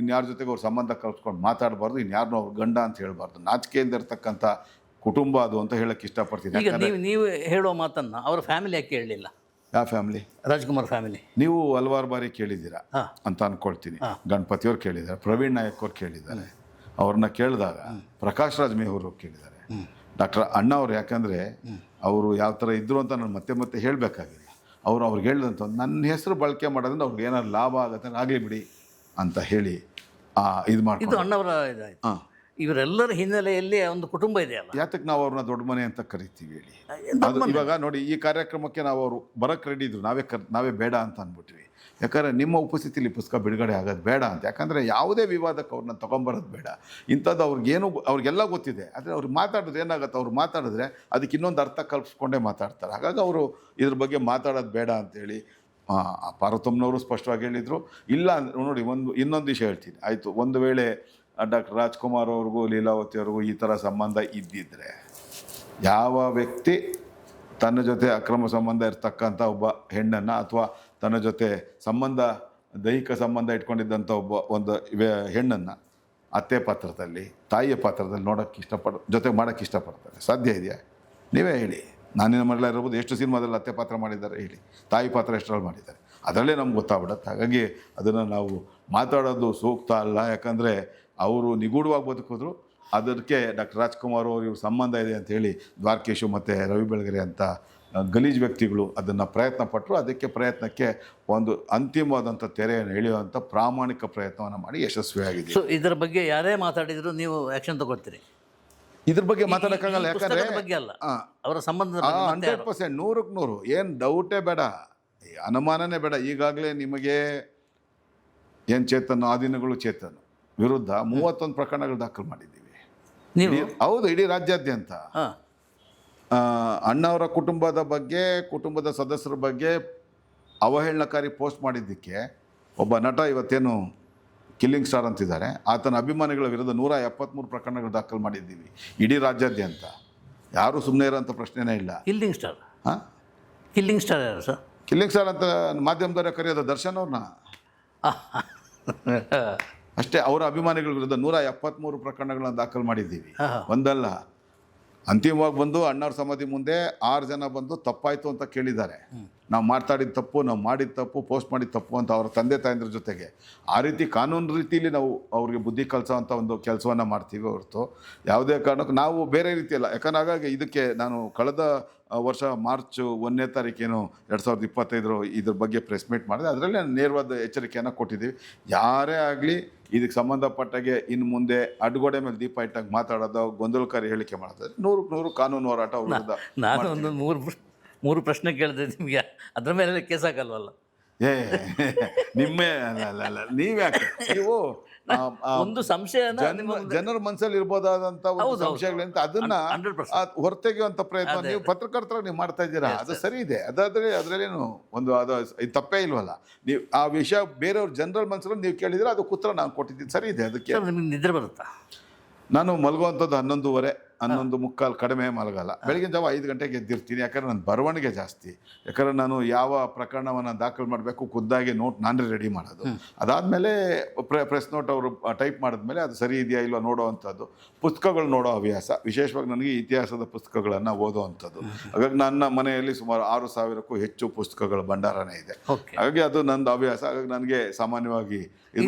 ಇನ್ಯಾರ ಜೊತೆಗೆ ಅವ್ರ ಸಂಬಂಧ ಕಲ್ಸ್ಕೊಂಡು ಮಾತಾಡಬಾರ್ದು, ಇನ್ಯಾರನ್ನೂ ಅವ್ರ ಗಂಡ ಅಂತ ಹೇಳಬಾರ್ದು. ನಾಚಿಕೆಯಿಂದ ಇರ್ತಕ್ಕಂಥ ಕುಟುಂಬ ಅದು ಅಂತ ಹೇಳಕ್ಕೆ ಇಷ್ಟಪಡ್ತೀನಿ. ಈಗ ನೀವು ಹೇಳೋ ಮಾತನ್ನು ಅವ್ರ ಫ್ಯಾಮಿಲಿ ಯಾಕೆ ಕೇಳಲಿಲ್ಲ? ಯಾವ ಫ್ಯಾಮಿಲಿ? ರಾಜ್ಕುಮಾರ್ ಫ್ಯಾಮಿಲಿ. ನೀವು ಹಲವಾರು ಬಾರಿ ಕೇಳಿದ್ದೀರಾ ಅಂತ ಅಂದ್ಕೊಳ್ತೀನಿ. ಗಣಪತಿಯವ್ರು ಕೇಳಿದ್ದಾರೆ, ಪ್ರವೀಣ್ ನಾಯಕ್ ಅವ್ರು ಕೇಳಿದ್ದಾರೆ. ಅವ್ರನ್ನ ಕೇಳಿದಾಗ ಪ್ರಕಾಶ್ ರಾಜ್ ಮೇಹೂರು ಕೇಳಿದ್ದಾರೆ, ಡಾಕ್ಟರ್ ಅಣ್ಣ ಅವ್ರು. ಯಾಕಂದರೆ ಅವರು ಯಾವ ಥರ ಇದ್ದರು ಅಂತ ನಾನು ಮತ್ತೆ ಹೇಳಬೇಕಾಗಿದೆ. ಅವ್ರಿಗೆ ಹೇಳಿದಂಥ ನನ್ನ ಹೆಸರು ಬಳಕೆ ಮಾಡೋದ್ರಿಂದ ಅವ್ರಿಗೆ ಏನಾದ್ರು ಲಾಭ ಆಗುತ್ತೆ ಆಗಲಿ ಬಿಡಿ ಅಂತ ಹೇಳಿ ಇದು ಮಾಡಿ. ಇದು ಅಣ್ಣವರ ಇದಾಯ್ತು. ಹಾಂ, ಇವರೆಲ್ಲರ ಹಿನ್ನೆಲೆಯಲ್ಲಿ ಒಂದು ಕುಟುಂಬ ಇದೆಯಲ್ಲ, ಯಾತಕ್ಕೆ ನಾವು ಅವ್ರನ್ನ ದೊಡ್ಡ ಮನೆ ಅಂತ ಕರಿತೀವಿ ಹೇಳಿ? ಅದು ಇವಾಗ ನೋಡಿ, ಈ ಕಾರ್ಯಕ್ರಮಕ್ಕೆ ನಾವು ಅವರು ಬರೋಕ್ಕೆ ರೆಡಿ ಇದ್ರು, ನಾವೇ ಬೇಡ ಅಂತ ಅಂದ್ಬಿಟ್ವಿ. ಯಾಕಂದರೆ ನಿಮ್ಮ ಉಪಸ್ಥಿತಿಲಿ ಪುಸ್ತಕ ಬಿಡುಗಡೆ ಆಗೋದು ಬೇಡ ಅಂತ. ಯಾಕಂದರೆ ಯಾವುದೇ ವಿವಾದಕ್ಕೆ ಅವ್ರನ್ನ ತೊಗೊಂಬರೋದು ಬೇಡ. ಇಂಥದ್ದು ಅವ್ರಿಗೆಲ್ಲ ಗೊತ್ತಿದೆ. ಆದರೆ ಅವ್ರಿಗೆ ಮಾತಾಡೋದು ಏನಾಗುತ್ತೆ, ಅವ್ರು ಮಾತಾಡಿದ್ರೆ ಅದಕ್ಕೆ ಇನ್ನೊಂದು ಅರ್ಥ ಕಲ್ಪಿಸ್ಕೊಂಡೇ ಮಾತಾಡ್ತಾರೆ. ಹಾಗಾಗಿ ಅವರು ಇದ್ರ ಬಗ್ಗೆ ಮಾತಾಡೋದು ಬೇಡ ಅಂತೇಳಿ ಪಾರ್ವತಮ್ಮನವರು ಸ್ಪಷ್ಟವಾಗಿ ಹೇಳಿದರು. ಇಲ್ಲ ನೋಡಿ, ಇನ್ನೊಂದು ವಿಷಯ ಹೇಳ್ತೀನಿ ಆಯಿತು. ಒಂದು ವೇಳೆ ಡಾಕ್ಟರ್ ರಾಜ್ಕುಮಾರ್ ಅವ್ರಿಗೂ ಲೀಲಾವತಿ ಅವ್ರಿಗೂ ಈ ಥರ ಸಂಬಂಧ ಇದ್ದಿದ್ದರೆ, ಯಾವ ವ್ಯಕ್ತಿ ತನ್ನ ಜೊತೆ ಅಕ್ರಮ ಸಂಬಂಧ ಇರ್ತಕ್ಕಂಥ ಒಬ್ಬ ಹೆಣ್ಣನ್ನು ಅಥವಾ ತನ್ನ ಜೊತೆ ದೈಹಿಕ ಸಂಬಂಧ ಇಟ್ಕೊಂಡಿದ್ದಂಥ ಒಂದು ಹೆಣ್ಣನ್ನು ಅತ್ತೆ ಪಾತ್ರದಲ್ಲಿ, ತಾಯಿಯ ಪಾತ್ರದಲ್ಲಿ ಜೊತೆ ಮಾಡೋಕ್ಕೆ ಇಷ್ಟಪಡ್ತಾರೆ? ಸಾಧ್ಯ ಇದೆಯಾ? ನೀವೇ ಹೇಳಿ. ನಾನಿನ ಮರಳ ಇರ್ಬೋದು, ಎಷ್ಟು ಸಿನಿಮಾದಲ್ಲಿ ಅತ್ತೆ ಪಾತ್ರ ಮಾಡಿದ್ದಾರೆ ಹೇಳಿ, ತಾಯಿ ಪಾತ್ರ ಎಷ್ಟರಲ್ಲಿ ಮಾಡಿದ್ದಾರೆ, ಅದರಲ್ಲೇ ನಮ್ಗೆ ಗೊತ್ತಾಗ್ಬಿಡುತ್ತೆ. ಹಾಗಾಗಿ ಅದನ್ನು ನಾವು ಮಾತಾಡೋದು ಸೂಕ್ತ ಅಲ್ಲ. ಯಾಕಂದರೆ ಅವರು ನಿಗೂಢವಾಗಿ ಬದುಕಿದ್ರು. ಅದಕ್ಕೆ ಡಾಕ್ಟರ್ ರಾಜ್ಕುಮಾರ್ ಅವರು ಇವ್ರ ಸಂಬಂಧ ಇದೆ ಅಂಥೇಳಿ ದ್ವಾರಕೀಶು ಮತ್ತು ರವಿ ಬೆಳಗೆರೆ ಅಂತ ಗಲೀಜ್ ವ್ಯಕ್ತಿಗಳು ಅದನ್ನು ಪ್ರಯತ್ನ ಪಟ್ಟರು. ಅದಕ್ಕೆ ಪ್ರಯತ್ನಕ್ಕೆ ಒಂದು ಅಂತಿಮವಾದಂಥ ತೆರೆಯನ್ನು ಎಳೆಯುವಂಥ ಪ್ರಾಮಾಣಿಕ ಪ್ರಯತ್ನವನ್ನು ಮಾಡಿ ಯಶಸ್ವಿಯಾಗಿದೆ. ಸೊ ಇದರ ಬಗ್ಗೆ ಯಾರೇ ಮಾತಾಡಿದ್ರು ನೀವು ಆ್ಯಕ್ಷನ್ ತಗೊಳ್ತೀರಿ? ಇದ್ರ ಬಗ್ಗೆ ಮಾತಾಡೋಕ್ಕಾಗಲ್ಲ. ಯಾಕಂದರೆ ಬಗ್ಗೆ ಅಲ್ಲ, ಅವರ ಸಂಬಂಧ 100% 100% ಏನು ಡೌಟೇ ಬೇಡ, ಅನುಮಾನನೇ ಬೇಡ. ಈಗಾಗಲೇ ನಿಮಗೆ ಏನು ಚೇತನ್ ಆದಿನಗಳು ಚೇತನ್ ವಿರುದ್ಧ 31 ಪ್ರಕರಣಗಳು ದಾಖಲು ಮಾಡಿದ್ದೀವಿ. ಹೌದು, ಇಡೀ ರಾಜ್ಯಾದ್ಯಂತ. ಅಣ್ಣವರ ಕುಟುಂಬದ ಸದಸ್ಯರ ಬಗ್ಗೆ ಅವಹೇಳನಕಾರಿ ಪೋಸ್ಟ್ ಮಾಡಿದ್ದಕ್ಕೆ ಒಬ್ಬ ನಟ ಇವತ್ತೇನು ಕಿಲ್ಲಿಂಗ್ ಸ್ಟಾರ್ ಅಂತಿದ್ದಾರೆ, ಆತನ ಅಭಿಮಾನಿಗಳ ವಿರುದ್ಧ 173 ಪ್ರಕರಣಗಳು ದಾಖಲು ಮಾಡಿದ್ದೀವಿ ಇಡೀ ರಾಜ್ಯಾದ್ಯಂತ. ಯಾರೂ ಸುಮ್ಮನೆ ಇರೋಂಥ ಪ್ರಶ್ನೆನೇ ಇಲ್ಲ. ಕಿಲ್ಲಿಂಗ್ ಸ್ಟಾರ್ ಯಾರು ಸರ್? ಕಿಲ್ಲಿಂಗ್ ಸ್ಟಾರ್ ಅಂತ ಮಾಧ್ಯಮದವರೇ ಕರೆಯೋದು ದರ್ಶನ್ ಅವ್ರನ್ನ ಅಷ್ಟೇ. ಅವರ ಅಭಿಮಾನಿಗಳ ವಿರುದ್ಧ 173 ಪ್ರಕರಣಗಳನ್ನು ದಾಖಲು ಮಾಡಿದ್ದೀವಿ. ಒಂದಲ್ಲ, ಅಂತಿಮವಾಗಿ ಬಂದು ಅಣ್ಣವ್ರ ಸಮಾಧಿ ಮುಂದೆ 6 ಜನ ಬಂದು ತಪ್ಪಾಯಿತು ಅಂತ ಕೇಳಿದ್ದಾರೆ. ನಾವು ಮಾತಾಡಿದ ತಪ್ಪು, ನಾವು ಮಾಡಿದ ತಪ್ಪು, ಪೋಸ್ಟ್ ಮಾಡಿದ ತಪ್ಪು ಅಂತ ಅವರ ತಂದೆ ತಾಯಂದ್ರ ಜೊತೆಗೆ ಆ ರೀತಿ ಕಾನೂನು ರೀತಿಯಲ್ಲಿ ನಾವು ಅವ್ರಿಗೆ ಬುದ್ಧಿ ಕಲಿಸೋವಂಥ ಒಂದು ಕೆಲಸವನ್ನು ಮಾಡ್ತೀವಿ ಹೊರತು ಯಾವುದೇ ಕಾರಣಕ್ಕೂ ನಾವು ಬೇರೆ ರೀತಿಯಲ್ಲ. ಯಾಕಂದ್ರೆ ಹಾಗಾಗಿ ಇದಕ್ಕೆ ನಾನು ಕಳೆದ ವರ್ಷ ಮಾರ್ಚ್ 1ನೇ ತಾರೀಕೇನು 2025 ಇದ್ರ ಬಗ್ಗೆ ಪ್ರೆಸ್ ಮೀಟ್ ಮಾಡಿದೆ. ಅದರಲ್ಲಿ ನೇರವಾದ ಎಚ್ಚರಿಕೆಯನ್ನು ಕೊಟ್ಟಿದ್ದೀವಿ. ಯಾರೇ ಆಗಲಿ ಇದಕ್ಕೆ ಸಂಬಂಧಪಟ್ಟಾಗೆ ಇನ್ನು ಮುಂದೆ ಅಡ್ಗೋಡೆ ಮೇಲೆ ದೀಪ ಇಟ್ಟಾಗ ಮಾತಾಡೋದು, ಗೊಂದಲಕಾರಿ ಹೇಳಿಕೆ ಮಾಡ್ತಾರೆ, 100% ಕಾನೂನು ಹೋರಾಟ ವಿರುದ್ಧ. ನಾನು ಒಂದು ಮೂರು ಪ್ರಶ್ನೆ ಕೇಳಿದೆ ನಿಮಗೆ, ಅದರ ಮೇಲೆ ಕೇಸ್ ಹಾಕಲ್ವಲ್ಲ? ನಿಮ್ಮೇ ಅಲ್ಲ ನೀವ್ಯಾಕೆ ನೀವು ಒಂದು ಸಂಶಯ ಜನರ ಮನಸ್ಸಲ್ಲಿ ಇರ್ಬೋದಾದಂತ ಒಂದು ಸಂಶಯಗಳಿಂದ ಅದನ್ನ ಹೊರತೆಗೆಯುವಂತ ಪ್ರಯತ್ನ ನೀವು ಪತ್ರಕರ್ತರಾಗಿ ನೀವು ಮಾಡ್ತಾ ಇದ್ದೀರಾ. ಅದು ಸರಿ ಇದೆ, ಅದ್ರಲ್ಲೇನು ಒಂದು ಅದು ತಪ್ಪೇ ಇಲ್ವಲ್ಲ. ನೀವು ಆ ವಿಷಯ ಬೇರೆಯವ್ರ ಜನರಲ್ ಮನಸ್ಸಲ್ಲಿ ನೀವು ಕೇಳಿದ್ರೆ ಅದು ಉತ್ತರ ನಾನು ಕೊಟ್ಟಿದ್ದೀನಿ, ಸರಿ ಇದೆ. ಅದಕ್ಕೆ ನಿದ್ರೆ ಬರುತ್ತಾ? ನಾನು ಮಲಗುವಂಥದ್ದು 11:30, 11:45 ಕಡಿಮೆ ಮಲಗಲ್ಲ. ಬೆಳಗಿನ ಜಾವ 5 ಗಂಟೆಗೆ ಎದ್ದಿರ್ತೀನಿ. ಯಾಕಂದರೆ ನನ್ನ ಬರವಣಿಗೆ ಜಾಸ್ತಿ. ಯಾಕಂದರೆ ನಾನು ಯಾವ ಪ್ರಕರಣವನ್ನು ದಾಖಲು ಮಾಡಬೇಕು ಖುದ್ದಾಗಿ ನೋಟ್ ನಾನೇ ರೆಡಿ ಮಾಡೋದು. ಅದಾದಮೇಲೆ ಪ್ರೆಸ್ ನೋಟ್ ಅವರು ಟೈಪ್ ಮಾಡಿದ್ಮೇಲೆ ಅದು ಸರಿ ಇದೆಯಾ ಇಲ್ವಾ ನೋಡೋವಂಥದ್ದು. ಪುಸ್ತಕಗಳು ನೋಡೋ ಹವ್ಯಾಸ, ವಿಶೇಷವಾಗಿ ನನಗೆ ಇತಿಹಾಸದ ಪುಸ್ತಕಗಳನ್ನು ಓದೋವಂಥದ್ದು. ಹಾಗಾಗಿ ನನ್ನ ಮನೆಯಲ್ಲಿ ಸುಮಾರು 6,000ಕ್ಕೂ ಹೆಚ್ಚು ಪುಸ್ತಕಗಳ ಭಂಡಾರನೇ ಇದೆ. ಹಾಗಾಗಿ ಅದು ನಂದು ಹವ್ಯಾಸ. ಹಾಗಾಗಿ ನನಗೆ ಸಾಮಾನ್ಯವಾಗಿ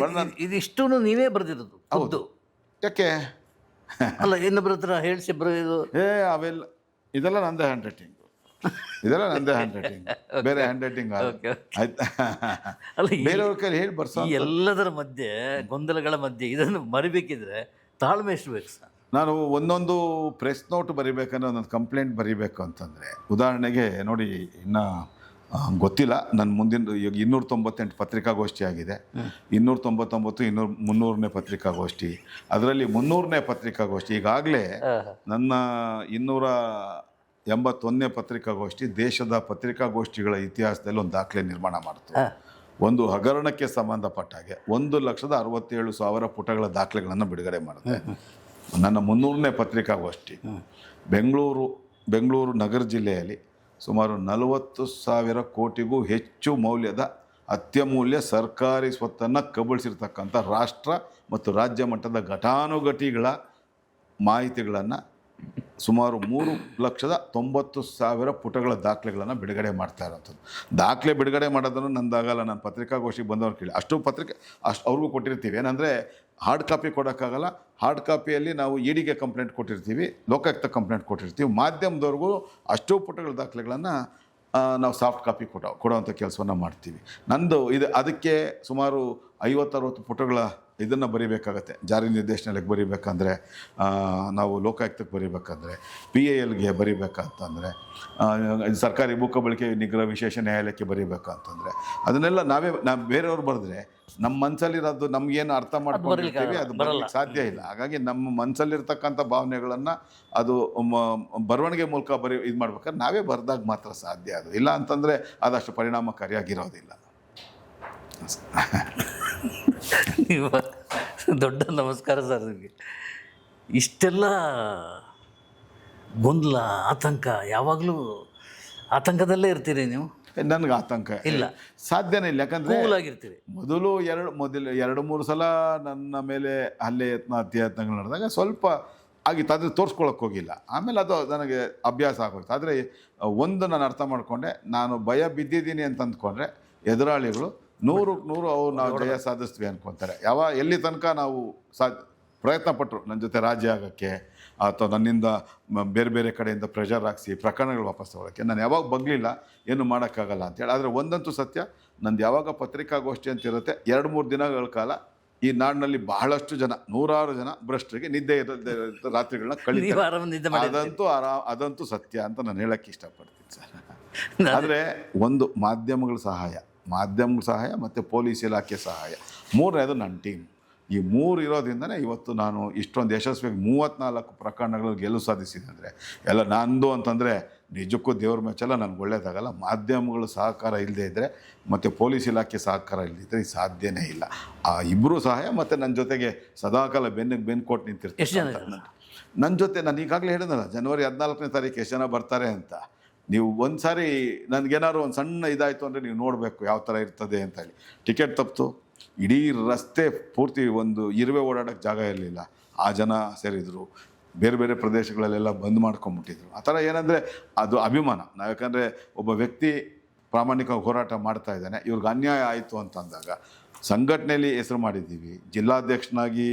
ಇದಿಷ್ಟು ನೀವೇ ಬರೆದಿರೋದು? ಹೌದು. ಯಾಕೆ ಅಲ್ಲ, ಇನ್ನೊಬ್ಬರ ಹತ್ರ ಹೇಳಿಸಿ ಬರೆಯೋದು? ಅವೆಲ್ಲ ಇದೆಲ್ಲ ನಂದೇ ಹ್ಯಾಂಡ್ ರೈಟಿಂಗ್. ಇದೆಲ್ಲ ನಂದೇ ಹ್ಯಾಂಡ್ ರೈಟಿಂಗ್, ಬೇರೆ ಹ್ಯಾಂಡ್ ರೈಟಿಂಗ್ ಆಯ್ತಾ. ಅಲ್ಲ, ಬೇರೆಯವ್ರ ಕೈಲಿ ಹೇಳಿ ಬರ್ಸೋ ಎಲ್ಲದರ ಮಧ್ಯೆ, ಗೊಂದಲಗಳ ಮಧ್ಯೆ ಇದನ್ನು ಮರಿಬೇಕಿದ್ರೆ ತಾಳ್ಮೆ ಎಷ್ಟು ಬೇಕು ಸರ್? ನಾನು ಒಂದೊಂದು ಪ್ರೆಸ್ ನೋಟ್ ಬರಿಬೇಕಂದ್ರೆ ಒಂದೊಂದು ಕಂಪ್ಲೇಂಟ್ ಬರಿಬೇಕು ಅಂತಂದರೆ, ಉದಾಹರಣೆಗೆ ನೋಡಿ, ಇನ್ನು ಗೊತ್ತಿಲ್ಲ, ನನ್ನ ಮುಂದಿನ ಈಗ 298 ಪತ್ರಿಕಾಗೋಷ್ಠಿ ಆಗಿದೆ. 299 300ನೇ ಪತ್ರಿಕಾಗೋಷ್ಠಿ. ಅದರಲ್ಲಿ 300ನೇ ಪತ್ರಿಕಾಗೋಷ್ಠಿ ಈಗಾಗಲೇ ನನ್ನ 281ನೇ ಪತ್ರಿಕಾಗೋಷ್ಠಿ ದೇಶದ ಪತ್ರಿಕಾಗೋಷ್ಠಿಗಳ ಇತಿಹಾಸದಲ್ಲಿ ಒಂದು ದಾಖಲೆ ನಿರ್ಮಾಣ ಮಾಡ್ತು. ಒಂದು ಹಗರಣಕ್ಕೆ ಸಂಬಂಧಪಟ್ಟ ಹಾಗೆ 1,67,000 ಪುಟಗಳ ದಾಖಲೆಗಳನ್ನು ಬಿಡುಗಡೆ ಮಾಡಿದೆ. ನನ್ನ 300ನೇ ಪತ್ರಿಕಾಗೋಷ್ಠಿ ಬೆಂಗಳೂರು ನಗರ ಜಿಲ್ಲೆಯಲ್ಲಿ ಸುಮಾರು 40,000 ಕೋಟಿಗೂ ಹೆಚ್ಚು ಮೌಲ್ಯದ ಅತ್ಯಮೂಲ್ಯ ಸರ್ಕಾರಿ ಸ್ವತ್ತನ್ನು ಕಬಳಿಸಿರ್ತಕ್ಕಂಥ ರಾಷ್ಟ್ರ ಮತ್ತು ರಾಜ್ಯ ಮಟ್ಟದ ಘಟಾನುಘಟಿಗಳ ಮಾಹಿತಿಗಳನ್ನು ಸುಮಾರು 3,90,000 ಪುಟಗಳ ದಾಖಲೆಗಳನ್ನು ಬಿಡುಗಡೆ ಮಾಡ್ತಾ ಇರೋಂಥದ್ದು. ದಾಖಲೆ ಬಿಡುಗಡೆ ಮಾಡೋದನ್ನು ನಂದಾಗಲ್ಲ. ನಾನು ಪತ್ರಿಕಾಗೋಷ್ಠಿಗೆ ಬಂದವ್ರು ಕೇಳಿ ಅಷ್ಟು ಅವ್ರಿಗೂ ಕೊಟ್ಟಿರ್ತೀವಿ. ಏನಂದರೆ ಹಾರ್ಡ್ ಕಾಪಿ ಕೊಡೋಕ್ಕಾಗಲ್ಲ. ಹಾರ್ಡ್ ಕಾಪಿಯಲ್ಲಿ ನಾವು ಇಡಿಗೆ ಕಂಪ್ಲೇಂಟ್ ಕೊಟ್ಟಿರ್ತೀವಿ, ಲೋಕಾಯುಕ್ತ ಕಂಪ್ಲೇಂಟ್ ಕೊಟ್ಟಿರ್ತೀವಿ. ಮಾಧ್ಯಮದವ್ರಿಗೂ ಅಷ್ಟು ಪುಟಗಳ ದಾಖಲೆಗಳನ್ನು ನಾವು ಸಾಫ್ಟ್ ಕಾಪಿ ಕೊಡೋವಂಥ ಕೆಲಸವನ್ನು ಮಾಡ್ತೀವಿ. ನಂದು ಅದಕ್ಕೆ ಸುಮಾರು 50-60 ಪುಟಗಳ ಇದನ್ನು ಬರೀಬೇಕಾಗತ್ತೆ. ಜಾರಿ ನಿರ್ದೇಶನಾಲಯಕ್ಕೆ ಬರೀಬೇಕಂದ್ರೆ, ನಾವು ಲೋಕಾಯುಕ್ತಕ್ಕೆ ಬರೀಬೇಕಂದ್ರೆ, PILಗೆ ಬರೀಬೇಕಂತಂದರೆ, ಸರ್ಕಾರಿ ಭೂ ಕಬಳಿಕೆ ನಿಗ್ರಹ ವಿಶೇಷ ನ್ಯಾಯಾಲಯಕ್ಕೆ ಬರೀಬೇಕಂತಂದರೆ, ಅದನ್ನೆಲ್ಲ ನಾವು ಬೇರೆಯವ್ರು ಬರೆದ್ರೆ ನಮ್ಮ ಮನಸ್ಸಲ್ಲಿರೋದು ನಮಗೇನು ಅರ್ಥ ಮಾಡ್ಕೊಂಡಿರ್ತೀವಿ ಅದು ಬರಲಿಕ್ಕೆ ಸಾಧ್ಯ ಇಲ್ಲ. ಹಾಗಾಗಿ ನಮ್ಮ ಮನಸ್ಸಲ್ಲಿರ್ತಕ್ಕಂಥ ಭಾವನೆಗಳನ್ನು ಅದು ಬರವಣಿಗೆ ಮೂಲಕ ಇದು ಮಾಡ್ಬೇಕಾದ್ರೆ ನಾವೇ ಬರೆದಾಗ ಮಾತ್ರ ಸಾಧ್ಯ. ಅದು ಇಲ್ಲ ಅಂತಂದರೆ ಅದಷ್ಟು ಪರಿಣಾಮಕಾರಿಯಾಗಿರೋದಿಲ್ಲ. ನೀವು ದೊಡ್ಡ ನಮಸ್ಕಾರ ಸರ್ ನಿಮಗೆ. ಇಷ್ಟೆಲ್ಲ ಗೊಂದಲ, ಆತಂಕ, ಯಾವಾಗಲೂ ಆತಂಕದಲ್ಲೇ ಇರ್ತೀರಿ ನೀವು? ನನಗೆ ಆತಂಕ ಇಲ್ಲ, ಸಾಧ್ಯನೇ ಇಲ್ಲ. ಯಾಕಂದರೆ ಮೊದಲು 2-3 ಸಲ ನನ್ನ ಮೇಲೆ ಹಲ್ಲೆ ಯತ್ನ ಅತ್ಯಯತ್ನಗಳು ನಡೆದಾಗ ಸ್ವಲ್ಪ ಆಗಿತ್ತು. ಆದರೆ ತೋರಿಸ್ಕೊಳಕ್ಕೆ ಹೋಗಿಲ್ಲ. ಆಮೇಲೆ ಅದು ನನಗೆ ಅಭ್ಯಾಸ ಆಗೋಯ್ತು. ಆದರೆ ಒಂದು ನಾನು ಅರ್ಥ ಮಾಡಿಕೊಂಡೆ, ನಾನು ಭಯ ಬಿದ್ದಿದ್ದೀನಿ ಅಂತ ಅಂದ್ಕೊಂಡ್ರೆ ಎದುರಾಳಿಗಳು 100ಕ್ಕೆ 100 ನಾವು ಜಯ ಸಾಧಿಸ್ತೀವಿ ಅನ್ಕೊತಾರೆ. ಎಲ್ಲಿ ತನಕ ನಾವು ಪ್ರಯತ್ನ ಪಟ್ಟರು ನನ್ನ ಜೊತೆ ರಾಜಿ ಆಗೋಕ್ಕೆ ಅಥವಾ ನನ್ನಿಂದ ಬೇರೆ ಬೇರೆ ಕಡೆಯಿಂದ ಪ್ರೆಷರ್ ಹಾಕ್ಸಿ ಪ್ರಕರಣಗಳು ವಾಪಸ್ ತಗೊಳ್ಳೋಕ್ಕೆ ನಾನು ಯಾವಾಗ ಬಗ್ಲಿಲ್ಲ, ಏನು ಮಾಡೋಕ್ಕಾಗಲ್ಲ ಅಂತೇಳಿ. ಆದರೆ ಒಂದಂತೂ ಸತ್ಯ, ನಂದು ಯಾವಾಗ ಪತ್ರಿಕಾಗೋಷ್ಠಿ ಅಂತ ಇರುತ್ತೆ 2-3 ದಿನಗಳ ಕಾಲ ಈ ನಾಡಿನಲ್ಲಿ ಬಹಳಷ್ಟು ಜನ, 100 ಜನ ಭ್ರಷ್ಟರಿಗೆ ನಿದ್ದೆ ಇರೋ ರಾತ್ರಿಗಳನ್ನ ಕಳೀತಾರೆ. ಅದಂತೂ ಸತ್ಯ ಅಂತ ನಾನು ಹೇಳೋಕ್ಕೆ ಇಷ್ಟಪಡ್ತೀನಿ ಸರ್. ಆದರೆ ಒಂದು ಮಾಧ್ಯಮಗಳ ಸಹಾಯ ಮತ್ತು ಪೊಲೀಸ್ ಇಲಾಖೆ ಸಹಾಯ, 3ನೇದು ನನ್ನ ಟೀಮ್. ಈ 3 ಇರೋದ್ರಿಂದನೇ ಇವತ್ತು ನಾನು ಇಷ್ಟೊಂದು ಯಶಸ್ವಿಯಾಗಿ 34 ಪ್ರಕರಣಗಳಲ್ಲಿ ಗೆಲುವು ಸಾಧಿಸಿದೆ. ಅಂದರೆ ಎಲ್ಲ ನಂದು ಅಂತಂದರೆ ನಿಜಕ್ಕೂ ದೇವ್ರ ಮೆಚ್ಚಲ್ಲ, ನನಗೆ ಒಳ್ಳೇದಾಗಲ್ಲ. ಮಾಧ್ಯಮಗಳು ಸಹಕಾರ ಇಲ್ಲದೇ ಇದ್ದರೆ ಮತ್ತು ಪೊಲೀಸ್ ಇಲಾಖೆ ಸಹಕಾರ ಇಲ್ಲದಿದ್ದರೆ ಇದು ಸಾಧ್ಯನೇ ಇಲ್ಲ. ಆ ಇಬ್ಬರೂ ಸಹಾಯ ಮತ್ತು ನನ್ನ ಜೊತೆಗೆ ಸದಾಕಾಲ ಬೆನ್ನು ಕೊಟ್ಟು ನಿಂತಿರ್ತಾರೆ. ನನ್ನ ಜೊತೆ ನಾನು ಈಗಾಗಲೇ ಹೇಳಿದ್ನಲ್ಲ, ಜನವರಿ 14ನೇ ತಾರೀಕು ಎಷ್ಟು ಜನ ಬರ್ತಾರೆ ಅಂತ. ನೀವು ಒಂದು ಸಾರಿ ನನಗೇನಾದ್ರು ಒಂದು ಸಣ್ಣ ಇದಾಯಿತು ಅಂದರೆ ನೀವು ನೋಡಬೇಕು ಯಾವ ಥರ ಇರ್ತದೆ ಅಂತ ಹೇಳಿ. ಟಿಕೆಟ್ ತಪ್ಪಿತು, ಇಡೀ ರಸ್ತೆ ಪೂರ್ತಿ ಒಂದು ಇರುವೆ ಓಡಾಡೋಕ್ಕೆ ಜಾಗ ಇರಲಿಲ್ಲ. ಆ ಜನ ಸೇರಿದರು, ಬೇರೆ ಬೇರೆ ಪ್ರದೇಶಗಳಲ್ಲೆಲ್ಲ ಬಂದ್ ಮಾಡ್ಕೊಂಬಿಟ್ಟಿದ್ರು. ಆ ಥರ ಏನಂದರೆ ಅದು ಅಭಿಮಾನ. ನಾವು ಯಾಕಂದರೆ ಒಬ್ಬ ವ್ಯಕ್ತಿ ಪ್ರಾಮಾಣಿಕವಾಗಿ ಹೋರಾಟ ಮಾಡ್ತಾ ಇದ್ದಾನೆ, ಇವ್ರಿಗೆ ಅನ್ಯಾಯ ಆಯಿತು ಅಂತಂದಾಗ ಸಂಘಟನೆಯಲ್ಲಿ ಹೆಸರು ಮಾಡಿದ್ದೀವಿ. ಜಿಲ್ಲಾಧ್ಯಕ್ಷನಾಗಿ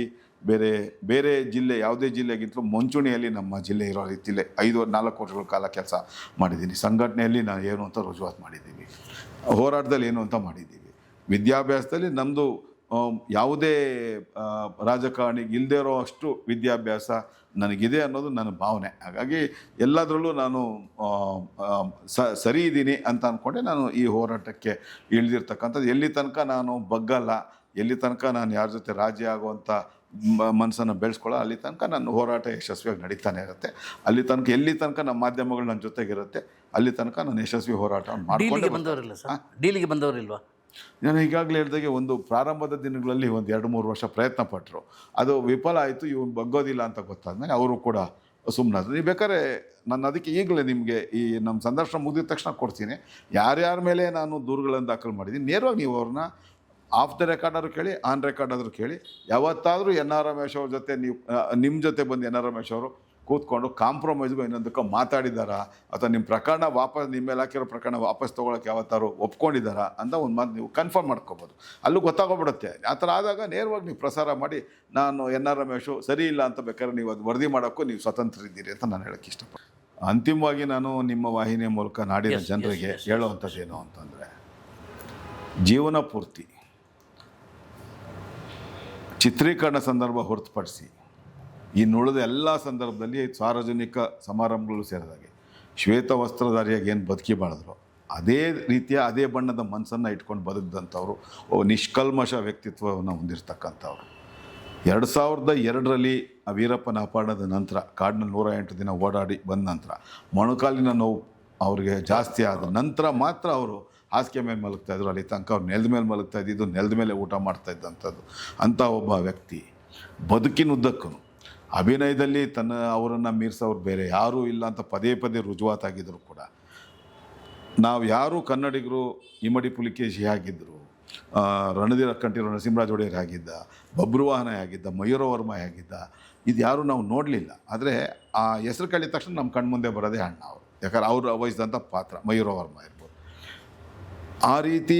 ಬೇರೆ ಜಿಲ್ಲೆ, ಯಾವುದೇ ಜಿಲ್ಲೆಗಿಂತಲೂ ಮುಂಚೂಣಿಯಲ್ಲಿ ನಮ್ಮ ಜಿಲ್ಲೆ ಇರೋ ರೀತಿಯಲ್ಲಿ 4 ವರ್ಷಗಳ ಕಾಲ ಕೆಲಸ ಮಾಡಿದ್ದೀನಿ. ಸಂಘಟನೆಯಲ್ಲಿ ನಾನು ಏನು ಅಂತ ರುಜುವಾತು ಮಾಡಿದ್ದೀವಿ, ಹೋರಾಟದಲ್ಲಿ ಏನು ಅಂತ ಮಾಡಿದ್ದೀವಿ. ವಿದ್ಯಾಭ್ಯಾಸದಲ್ಲಿ ನಮ್ಮದು ಯಾವುದೇ ರಾಜಕಾರಣಿಗೆ ಇಲ್ಲದೇ ಇರೋ ಅಷ್ಟು ವಿದ್ಯಾಭ್ಯಾಸ ನನಗಿದೆ ಅನ್ನೋದು ನನ್ನ ಭಾವನೆ. ಹಾಗಾಗಿ ಎಲ್ಲದರಲ್ಲೂ ನಾನು ಸರಿ ಇದ್ದೀನಿ ಅಂತ ಅಂದ್ಕೊಂಡೆ ನಾನು ಈ ಹೋರಾಟಕ್ಕೆ ಇಳಿದಿರ್ತಕ್ಕಂಥದ್ದು. ಎಲ್ಲಿ ತನಕ ನಾನು ಬಗ್ಗಲ್ಲ, ಎಲ್ಲಿ ತನಕ ನಾನು ಯಾರ ಜೊತೆ ರಾಜಿ ಆಗುವಂಥ ಮನಸ್ಸನ್ನು ಬೆಳೆಸ್ಕೊಳ್ಳೋ ಅಲ್ಲಿ ತನಕ ನನ್ನ ಹೋರಾಟ ಯಶಸ್ವಿಯಾಗಿ ನಡೀತಾನೆ ಇರುತ್ತೆ. ಎಲ್ಲಿ ತನಕ ನಮ್ಮ ಮಾಧ್ಯಮಗಳು ನನ್ನ ಜೊತೆಗಿರುತ್ತೆ ಅಲ್ಲಿ ತನಕ ನಾನು ಯಶಸ್ವಿ ಹೋರಾಟ ಡೀಲಿಗೆ ಬಂದವರಿಲ್ವಾ? ನಾನು ಈಗಾಗಲೇ ಹೇಳಿದಾಗೆ ಒಂದು ಪ್ರಾರಂಭದ ದಿನಗಳಲ್ಲಿ 1-2-3 ವರ್ಷ ಪ್ರಯತ್ನ ಪಟ್ಟರು. ಅದು ವಿಫಲ ಆಯಿತು. ಇವನು ಬಗ್ಗೋದಿಲ್ಲ ಅಂತ ಗೊತ್ತಾದ್ಮೇಲೆ ಅವರು ಕೂಡ ಸುಮ್ಮನಾದ್ರು. ನೀವು ಬೇಕಾದ್ರೆ ನಾನು ಅದಕ್ಕೆ ಈಗಲೇ ನಿಮಗೆ ಈ ನಮ್ಮ ಸಂದರ್ಶನ ಮುಗಿದ ತಕ್ಷಣ ಕೊಡ್ತೀನಿ. ಯಾರ್ಯಾರ ಮೇಲೆ ನಾನು ದೂರುಗಳನ್ನು ದಾಖಲು ಮಾಡಿದ್ದೀನಿ, ನೇರವಾಗಿ ನೀವು ಅವ್ರನ್ನ ಆಫ್ ದ ರೆಕಾರ್ಡ್ ಆದರೂ ಕೇಳಿ, ಆನ್ ರೆಕಾರ್ಡ್ ಆದರೂ ಕೇಳಿ. ಯಾವತ್ತಾದರೂ ಎನ್ ಆರ್ ರಮೇಶ್ ಅವ್ರ ಜೊತೆ ನೀವು ನಿಮ್ಮ ಜೊತೆ ಬಂದು ಎನ್ ಆರ್ ರಮೇಶ್ ಅವರು ಕೂತ್ಕೊಂಡು ಕಾಂಪ್ರಮೈಸ್ಗೂ ಇನ್ನೊಂದಕ್ಕೆ ಮಾತಾಡಿದ್ದಾರಾ, ಅಥವಾ ನಿಮ್ಮ ಪ್ರಕರಣ ವಾಪಸ್, ನಿಮ್ಮ ಮೇಲೆ ಹಾಕಿರೋ ಪ್ರಕರಣ ವಾಪಸ್ ತೊಗೊಳಕ್ಕೆ ಯಾವತ್ತಾರು ಒಪ್ಕೊಂಡಿದ್ದಾರಾ ಅಂತ ಒಂದು ಮಾತು ನೀವು ಕನ್ಫರ್ಮ್ ಮಾಡ್ಕೊಬೋದು. ಅಲ್ಲೂ ಗೊತ್ತಾಗೋಗ್ಬಿಡುತ್ತೆ. ಆ ಥರ ಆದಾಗ ನೇರವಾಗಿ ನೀವು ಪ್ರಸಾರ ಮಾಡಿ, ನಾನು ಎನ್ ಆರ್ ರಮೇಶು ಸರಿ ಇಲ್ಲ ಅಂತ ಬೇಕಾದ್ರೆ ನೀವು ಅದು ವರದಿ ಮಾಡೋಕ್ಕೂ ನೀವು ಸ್ವತಂತ್ರ ಇದ್ದೀರಿ ಅಂತ ನಾನು ಹೇಳೋಕ್ಕೆ ಇಷ್ಟಪಡ್ತೀನಿ. ಅಂತಿಮವಾಗಿ ನಾನು ನಿಮ್ಮ ವಾಹಿನಿಯ ಮೂಲಕ ನಾಡಿನ ಜನರಿಗೆ ಹೇಳುವಂಥದ್ದೇನು ಅಂತಂದರೆ, ಜೀವನ ಪೂರ್ತಿ ಚಿತ್ರೀಕರಣ ಸಂದರ್ಭ ಹೊರತುಪಡಿಸಿ ಇನ್ನುಳಿದ ಎಲ್ಲ ಸಂದರ್ಭದಲ್ಲಿ ಸಾರ್ವಜನಿಕ ಸಮಾರಂಭಗಳು ಸೇರಿದಾಗೆ ಶ್ವೇತ ವಸ್ತ್ರಧಾರಿಯಾಗಿ ಏನು ಬದುಕಿ ಬಾಳಿದ್ರು, ಅದೇ ರೀತಿಯ ಅದೇ ಬಣ್ಣದ ಮನಸ್ಸನ್ನು ಇಟ್ಕೊಂಡು ಬದುಕಿದಂಥವ್ರು, ನಿಷ್ಕಲ್ಮಶ ವ್ಯಕ್ತಿತ್ವವನ್ನು ಹೊಂದಿರತಕ್ಕಂಥವ್ರು. 2002ರಲ್ಲಿ ಆ ವೀರಪ್ಪನ ಅಪಹರಣದ ನಂತರ ಕಾಡಿನಲ್ಲಿ 108 ದಿನ ಓಡಾಡಿ ಬಂದ ನಂತರ ಮೊಣಕಾಲಿನ ನೋವು ಅವ್ರಿಗೆ ಜಾಸ್ತಿ ಆದ ನಂತರ ಮಾತ್ರ ಅವರು ಹಾಸಿಗೆ ಮೇಲೆ ಮಲಗ್ತಾಯಿದ್ರು. ಅಲ್ಲಿ ತನಕ ಅವ್ರು ನೆಲದ ಮೇಲೆ ಮಲಗ್ತಾ ಇದ್ದಿದ್ದು, ನೆಲದ ಮೇಲೆ ಊಟ ಮಾಡ್ತಾ ಇದ್ದಂಥದ್ದು. ಅಂಥ ಒಬ್ಬ ವ್ಯಕ್ತಿ ಬದುಕಿನುದ್ದಕ್ಕೂ ಅಭಿನಯದಲ್ಲಿ ಅವರನ್ನು ಮೀರಿಸೋರು ಬೇರೆ ಯಾರೂ ಇಲ್ಲ ಅಂತ ಪದೇ ಪದೇ ರುಜುವಾತಾಗಿದ್ದರು ಕೂಡ. ನಾವು ಯಾರು ಕನ್ನಡಿಗರು ಇಮ್ಮಡಿ ಪುಲಿಕೇಶಿ ಆಗಿದ್ದರು, ರಣಧೀರ ಕಂಠೀರವ ನರಸಿಂಹರಾಜ ಒಡೆಯರ್ ಆಗಿದ್ದ, ಬಬ್ರುವಾಹನ ಆಗಿದ್ದ, ಮಯೂರ ವರ್ಮ ಆಗಿದ್ದ, ಇದು ಯಾರೂ ನಾವು ನೋಡಲಿಲ್ಲ. ಆದರೆ ಆ ಹೆಸರು ಕೇಳಿದ ತಕ್ಷಣ ನಮ್ಮ ಕಣ್ಮುಂದೆ ಬರೋದೇ ಅಣ್ಣ ಅವರು. ಯಾಕಂದ್ರೆ ಅವರು ವಹಿಸಿದಂಥ ಪಾತ್ರ ಮಯೂರ ವರ್ಮ ಇರ್ಬೋದು. ಆ ರೀತಿ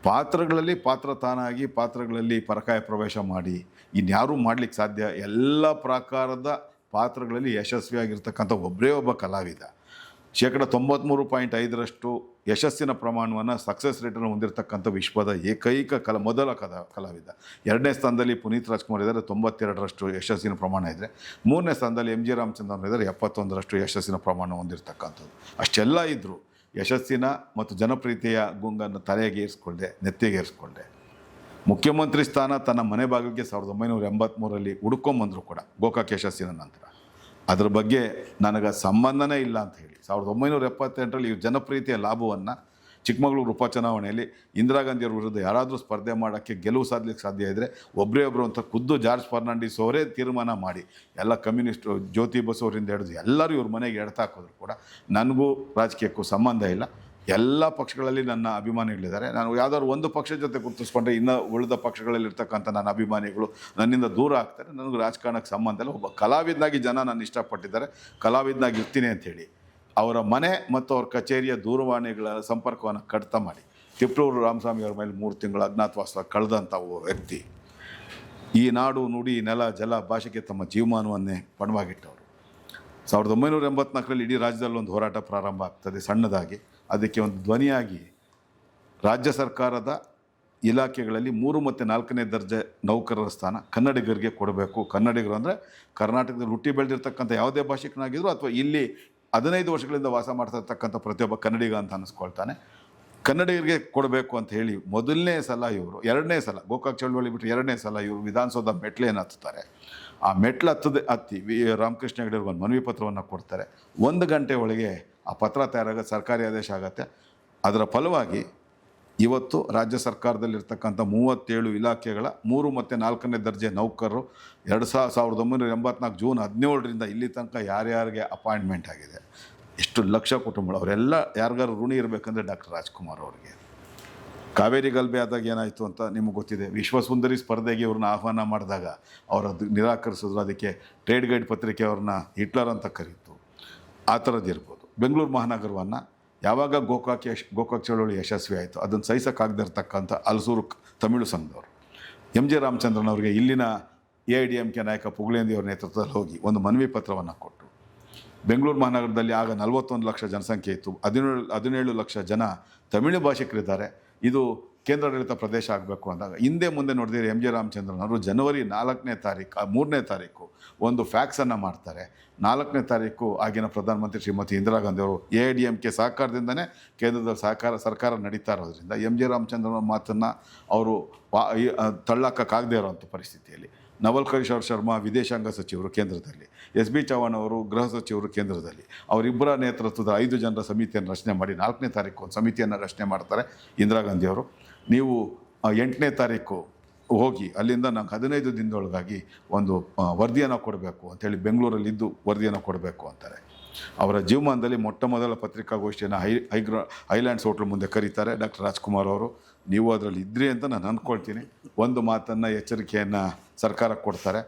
ಪಾತ್ರಗಳಲ್ಲಿ ಪಾತ್ರ ತಾನಾಗಿ ಪಾತ್ರಗಳಲ್ಲಿ ಪರಕಾಯ ಪ್ರವೇಶ ಮಾಡಿ ಇನ್ಯಾರೂ ಮಾಡಲಿಕ್ಕೆ ಸಾಧ್ಯ. ಎಲ್ಲ ಪ್ರಕಾರದ ಪಾತ್ರಗಳಲ್ಲಿ ಯಶಸ್ವಿಯಾಗಿರ್ತಕ್ಕಂಥ ಒಬ್ಬರೇ ಒಬ್ಬ ಕಲಾವಿದ. 93.5% ಯಶಸ್ಸಿನ ಪ್ರಮಾಣವನ್ನು, ಸಕ್ಸಸ್ ರೇಟನ್ನು ಹೊಂದಿರತಕ್ಕಂಥ ವಿಶ್ವದ ಏಕೈಕ ಮೊದಲ ಕಲಾವಿದ. 2ನೇ ಸ್ಥಾನದಲ್ಲಿ ಪುನೀತ್ ರಾಜ್ಕುಮಾರ್ ಇದ್ದಾರೆ, 92% ಯಶಸ್ಸಿನ ಪ್ರಮಾಣ ಇದ್ದರೆ. 3ನೇ ಸ್ಥಾನದಲ್ಲಿ ಎಂ ಜಿ ರಾಮಚಂದ್ರನ್ ಇದ್ದಾರೆ, 71% ಯಶಸ್ಸಿನ ಪ್ರಮಾಣ ಹೊಂದಿರತಕ್ಕಂಥದ್ದು. ಅಷ್ಟೆಲ್ಲ ಇದ್ದರು ಯಶಸ್ಸಿನ ಮತ್ತು ಜನಪ್ರಿಯತೆಯ ಗುಂಗನ್ನು ತಲೆಗೇರಿಸ್ಕೊಂಡೆ, ನೆತ್ತಿಗೇರಿಸ್ಕೊಂಡೆ. ಮುಖ್ಯಮಂತ್ರಿ ಸ್ಥಾನ ತನ್ನ ಮನೆ ಬಾಗಿಲಿಗೆ 1983ರಲ್ಲಿ ಹುಡ್ಕೊಂಬಂದರು ಕೂಡ, ಗೋಕಾಕ್ ಯಶಸ್ಸಿನ ನಂತರ. ಅದ್ರ ಬಗ್ಗೆ ನನಗೆ ಸಂಬಂಧನೇ ಇಲ್ಲ ಅಂತ ಹೇಳಿ 1978ರಲ್ಲಿ ಈ ಜನಪ್ರಿಯತೆಯ ಲಾಭವನ್ನು ಚಿಕ್ಕಮಗಳೂರು ಉಪಚುನಾವಣೆಯಲ್ಲಿ ಇಂದಿರಾ ಗಾಂಧಿಯವ್ರ ವಿರುದ್ಧ ಯಾರಾದರೂ ಸ್ಪರ್ಧೆ ಮಾಡೋಕ್ಕೆ ಗೆಲುವು ಸಾಧಲಿಕ್ಕೆ ಸಾಧ್ಯ ಇದ್ದರೆ ಒಬ್ಬರೇ ಒಬ್ಬರು ಅಂತ ಖುದ್ದು ಜಾರ್ಜ್ ಫರ್ನಾಂಡಿಸ್ ಅವರೇ ತೀರ್ಮಾನ ಮಾಡಿ, ಎಲ್ಲ ಕಮ್ಯುನಿಸ್ಟು ಜ್ಯೋತಿ ಬಸು ಅವರಿಂದ ಹಿಡಿದು ಎಲ್ಲರೂ ಇವ್ರ ಮನೆಗೆ ಎಡ್ತಾಕೋದ್ರು ಕೂಡ ನನಗೂ ರಾಜಕೀಯಕ್ಕೂ ಸಂಬಂಧ ಇಲ್ಲ. ಎಲ್ಲ ಪಕ್ಷಗಳಲ್ಲಿ ನನ್ನ ಅಭಿಮಾನಿಗಳಿದ್ದಾರೆ. ನಾನು ಯಾವುದಾದ್ರು ಒಂದು ಪಕ್ಷದ ಜೊತೆ ಗುರುತಿಸ್ಕೊಂಡ್ರೆ ಇನ್ನು ಉಳಿದ ಪಕ್ಷಗಳಲ್ಲಿರ್ತಕ್ಕಂಥ ನನ್ನ ಅಭಿಮಾನಿಗಳು ನನ್ನಿಂದ ದೂರ ಆಗ್ತಾರೆ. ನನಗೂ ರಾಜಕಾರಣಕ್ಕೆ ಸಂಬಂಧ ಇಲ್ಲ. ಒಬ್ಬ ಕಲಾವಿದನಾಗಿ ಜನ ನನ್ನ ಇಷ್ಟಪಟ್ಟಿದ್ದಾರೆ, ಕಲಾವಿದನಾಗಿ ಇರ್ತೀನಿ ಅಂಥೇಳಿ ಅವರ ಮನೆ ಮತ್ತು ಅವ್ರ ಕಚೇರಿಯ ದೂರವಾಣಿಗಳ ಸಂಪರ್ಕವನ್ನು ಕಡಿತ ಮಾಡಿ ತಿಪ್ಟೂರು ರಾಮಸ್ವಾಮಿ ಅವ್ರ ಮೇಲೆ 3 ತಿಂಗಳ ಅಜ್ಞಾತವಾಸ ಕಳೆದಂಥ ವ್ಯಕ್ತಿ. ಈ ನಾಡು, ನುಡಿ, ನೆಲ, ಜಲ, ಭಾಷೆಗೆ ತಮ್ಮ ಜೀವಮಾನವನ್ನೇ ಪಣವಾಗಿಟ್ಟವರು. 1984ರಲ್ಲಿ ಇಡೀ ರಾಜ್ಯದಲ್ಲಿ ಒಂದು ಹೋರಾಟ ಪ್ರಾರಂಭ ಆಗ್ತದೆ ಸಣ್ಣದಾಗಿ. ಅದಕ್ಕೆ ಒಂದು ಧ್ವನಿಯಾಗಿ ರಾಜ್ಯ ಸರ್ಕಾರದ ಇಲಾಖೆಗಳಲ್ಲಿ 3 ಮತ್ತು 4ನೇ ದರ್ಜೆ ನೌಕರರ ಸ್ಥಾನ ಕನ್ನಡಿಗರಿಗೆ ಕೊಡಬೇಕು. ಕನ್ನಡಿಗರು ಅಂದರೆ ಕರ್ನಾಟಕದಲ್ಲಿ ಹುಟ್ಟಿ ಬೆಳೆದಿರ್ತಕ್ಕಂಥ ಯಾವುದೇ ಭಾಷಿಕನಾಗಿದ್ದರೂ ಅಥವಾ ಇಲ್ಲಿ 15 ವರ್ಷಗಳಿಂದ ವಾಸ ಮಾಡ್ತಾ ಇರ್ತಕ್ಕಂಥ ಪ್ರತಿಯೊಬ್ಬ ಕನ್ನಡಿಗ ಅಂತ ಅನ್ನಿಸ್ಕೊಳ್ತಾನೆ, ಕನ್ನಡಿಗರಿಗೆ ಕೊಡಬೇಕು ಅಂತ ಹೇಳಿ ಮೊದಲನೇ ಸಲ ಇವರು, 2ನೇ ಸಲ ಗೋಕಾಕ್ ಚಳವಳಿ ಬಿಟ್ಟು 2ನೇ ಸಲ ಇವರು ವಿಧಾನಸೌಧ ಮೆಟ್ಲೇನು ಹತ್ತುತ್ತಾರೆ. ಆ ಮೆಟ್ಲು ಹತ್ತಿ ರಾಮಕೃಷ್ಣ ಹೆಗಡೆಯವ್ರಿಗೆ ಒಂದು ಮನವಿ ಪತ್ರವನ್ನು ಕೊಡ್ತಾರೆ. 1 ಗಂಟೆ ಒಳಗೆ ಆ ಪತ್ರ ತಯಾರಾಗ ಸರ್ಕಾರಿ ಆದೇಶ ಆಗುತ್ತೆ. ಅದರ ಫಲವಾಗಿ ಇವತ್ತು ರಾಜ್ಯ ಸರ್ಕಾರದಲ್ಲಿರ್ತಕ್ಕಂಥ 37 ಇಲಾಖೆಗಳ 3 ಮತ್ತು 4ನೇ ದರ್ಜೆ ನೌಕರರು 1984 ಜೂನ್ 17ರಿಂದ ಇಲ್ಲಿ ತನಕ ಯಾರ್ಯಾರಿಗೆ ಅಪಾಯಿಂಟ್ಮೆಂಟ್ ಆಗಿದೆ, ಎಷ್ಟು ಲಕ್ಷ ಕುಟುಂಬಗಳು, ಅವರೆಲ್ಲ ಯಾರಿಗಾರು ಋಣಿ ಇರಬೇಕಂದ್ರೆ ಡಾಕ್ಟರ್ ರಾಜ್ಕುಮಾರ್ ಅವರಿಗೆ. ಕಾವೇರಿ ಗಲಭೆ ಆದಾಗ ಏನಾಯಿತು ಅಂತ ನಿಮಗೆ ಗೊತ್ತಿದೆ. ವಿಶ್ವಸುಂದರಿ ಸ್ಪರ್ಧೆಗೆ ಇವ್ರನ್ನ ಆಹ್ವಾನ ಮಾಡಿದಾಗ ಅವರದ್ದು ನಿರಾಕರಿಸಿದ್ರು. ಅದಕ್ಕೆ ಟ್ರೇಡ್ ಗೈಡ್ ಪತ್ರಿಕೆ ಅವ್ರನ್ನ ಹಿಟ್ಲರ್ ಅಂತ ಕರೀತು. ಆ ಥರದ್ದು ಇರ್ಬೋದು. ಬೆಂಗಳೂರು ಮಹಾನಗರವನ್ನು ಯಾವಾಗ ಗೋಕಾಕ್ ಚಳವಳಿ ಯಶಸ್ವಿ ಆಯಿತು ಅದನ್ನು ಸಹಿಸೋಕ್ಕಾಗದಿರ್ತಕ್ಕಂಥ ಹಲಸೂರು ತಮಿಳು ಸಂಘದವರು ಎಂ ಜಿ ರಾಮಚಂದ್ರನ್ ಅವರಿಗೆ ಇಲ್ಲಿನ AIDMK ನಾಯಕ ಪುಗಳೇಂದಿ ಅವರ ನೇತೃತ್ವದಲ್ಲಿ ಹೋಗಿ ಒಂದು ಮನವಿ ಪತ್ರವನ್ನು ಕೊಟ್ಟು, ಬೆಂಗಳೂರು ಮಹಾನಗರದಲ್ಲಿ ಆಗ 41 ಲಕ್ಷ ಜನಸಂಖ್ಯೆ ಇತ್ತು, 17 ಲಕ್ಷ ಜನ ತಮಿಳು ಭಾಷಿಕರಿದ್ದಾರೆ, ಇದು ಕೇಂದ್ರಾಡಳಿತ ಪ್ರದೇಶ ಆಗಬೇಕು ಅಂದಾಗ ಹಿಂದೆ ಮುಂದೆ ನೋಡಿದ್ರೆ ಎಂ ಜಿ ರಾಮಚಂದ್ರನ್ ಅವರು ಜನವರಿ 3ನೇ ತಾರೀಕು ಒಂದು ಫ್ಯಾಕ್ಸನ್ನು ಮಾಡ್ತಾರೆ. 4ನೇ ತಾರೀಕು ಆಗಿನ ಪ್ರಧಾನಮಂತ್ರಿ ಶ್ರೀಮತಿ ಇಂದಿರಾ ಗಾಂಧಿ ಅವರು AIDMK ಸಹಕಾರದಿಂದನೇ ಕೇಂದ್ರದಲ್ಲಿ ಸರ್ಕಾರ ನಡೀತಾ ಇರೋದ್ರಿಂದ ಎಂ ಜಿ ರಾಮಚಂದ್ರನ ಮಾತನ್ನು ಅವರು ತಳ್ಳಕ್ಕಾಗದೇ ಇರೋವಂಥ ಪರಿಸ್ಥಿತಿಯಲ್ಲಿ ನವಲ್ ಕಿಶೋರ್ ಶರ್ಮಾ ವಿದೇಶಾಂಗ ಸಚಿವರು ಕೇಂದ್ರದಲ್ಲಿ, SB ಚೌಹಾಣ್ ಅವರು ಗೃಹ ಸಚಿವರು ಕೇಂದ್ರದಲ್ಲಿ, ಅವರಿಬ್ಬರ ನೇತೃತ್ವದ 5 ಜನರ ಸಮಿತಿಯನ್ನು ರಚನೆ ಮಾಡಿ 4ನೇ ತಾರೀಕು ಒಂದು ಸಮಿತಿಯನ್ನು ರಚನೆ ಮಾಡ್ತಾರೆ ಇಂದಿರಾ ಗಾಂಧಿಯವರು. ನೀವು 8ನೇ ತಾರೀಕು ಹೋಗಿ ಅಲ್ಲಿಂದ ನಂಗೆ 15 ದಿನದೊಳಗಾಗಿ ಒಂದು ವರದಿಯನ್ನು ಕೊಡಬೇಕು ಅಂಥೇಳಿ ಬೆಂಗಳೂರಲ್ಲಿದ್ದು ವರದಿಯನ್ನು ಕೊಡಬೇಕು ಅಂತಾರೆ. ಅವರ ಜೀವಮಾನದಲ್ಲಿ ಮೊಟ್ಟ ಮೊದಲ ಪತ್ರಿಕಾಗೋಷ್ಠಿಯನ್ನು ಹೈಲ್ಯಾಂಡ್ಸ್ ಹೋಟ್ಲ್ ಮುಂದೆ ಕರೀತಾರೆ ಡಾಕ್ಟರ್ ರಾಜ್ಕುಮಾರ್ ಅವರು. ನೀವು ಅದರಲ್ಲಿ ಇದ್ರಿ ಅಂತ ನಾನು ಅಂದ್ಕೊಳ್ತೀನಿ. ಒಂದು ಮಾತನ್ನು ಎಚ್ಚರಿಕೆಯನ್ನು ಸರ್ಕಾರಕ್ಕೆ ಕೊಡ್ತಾರೆ.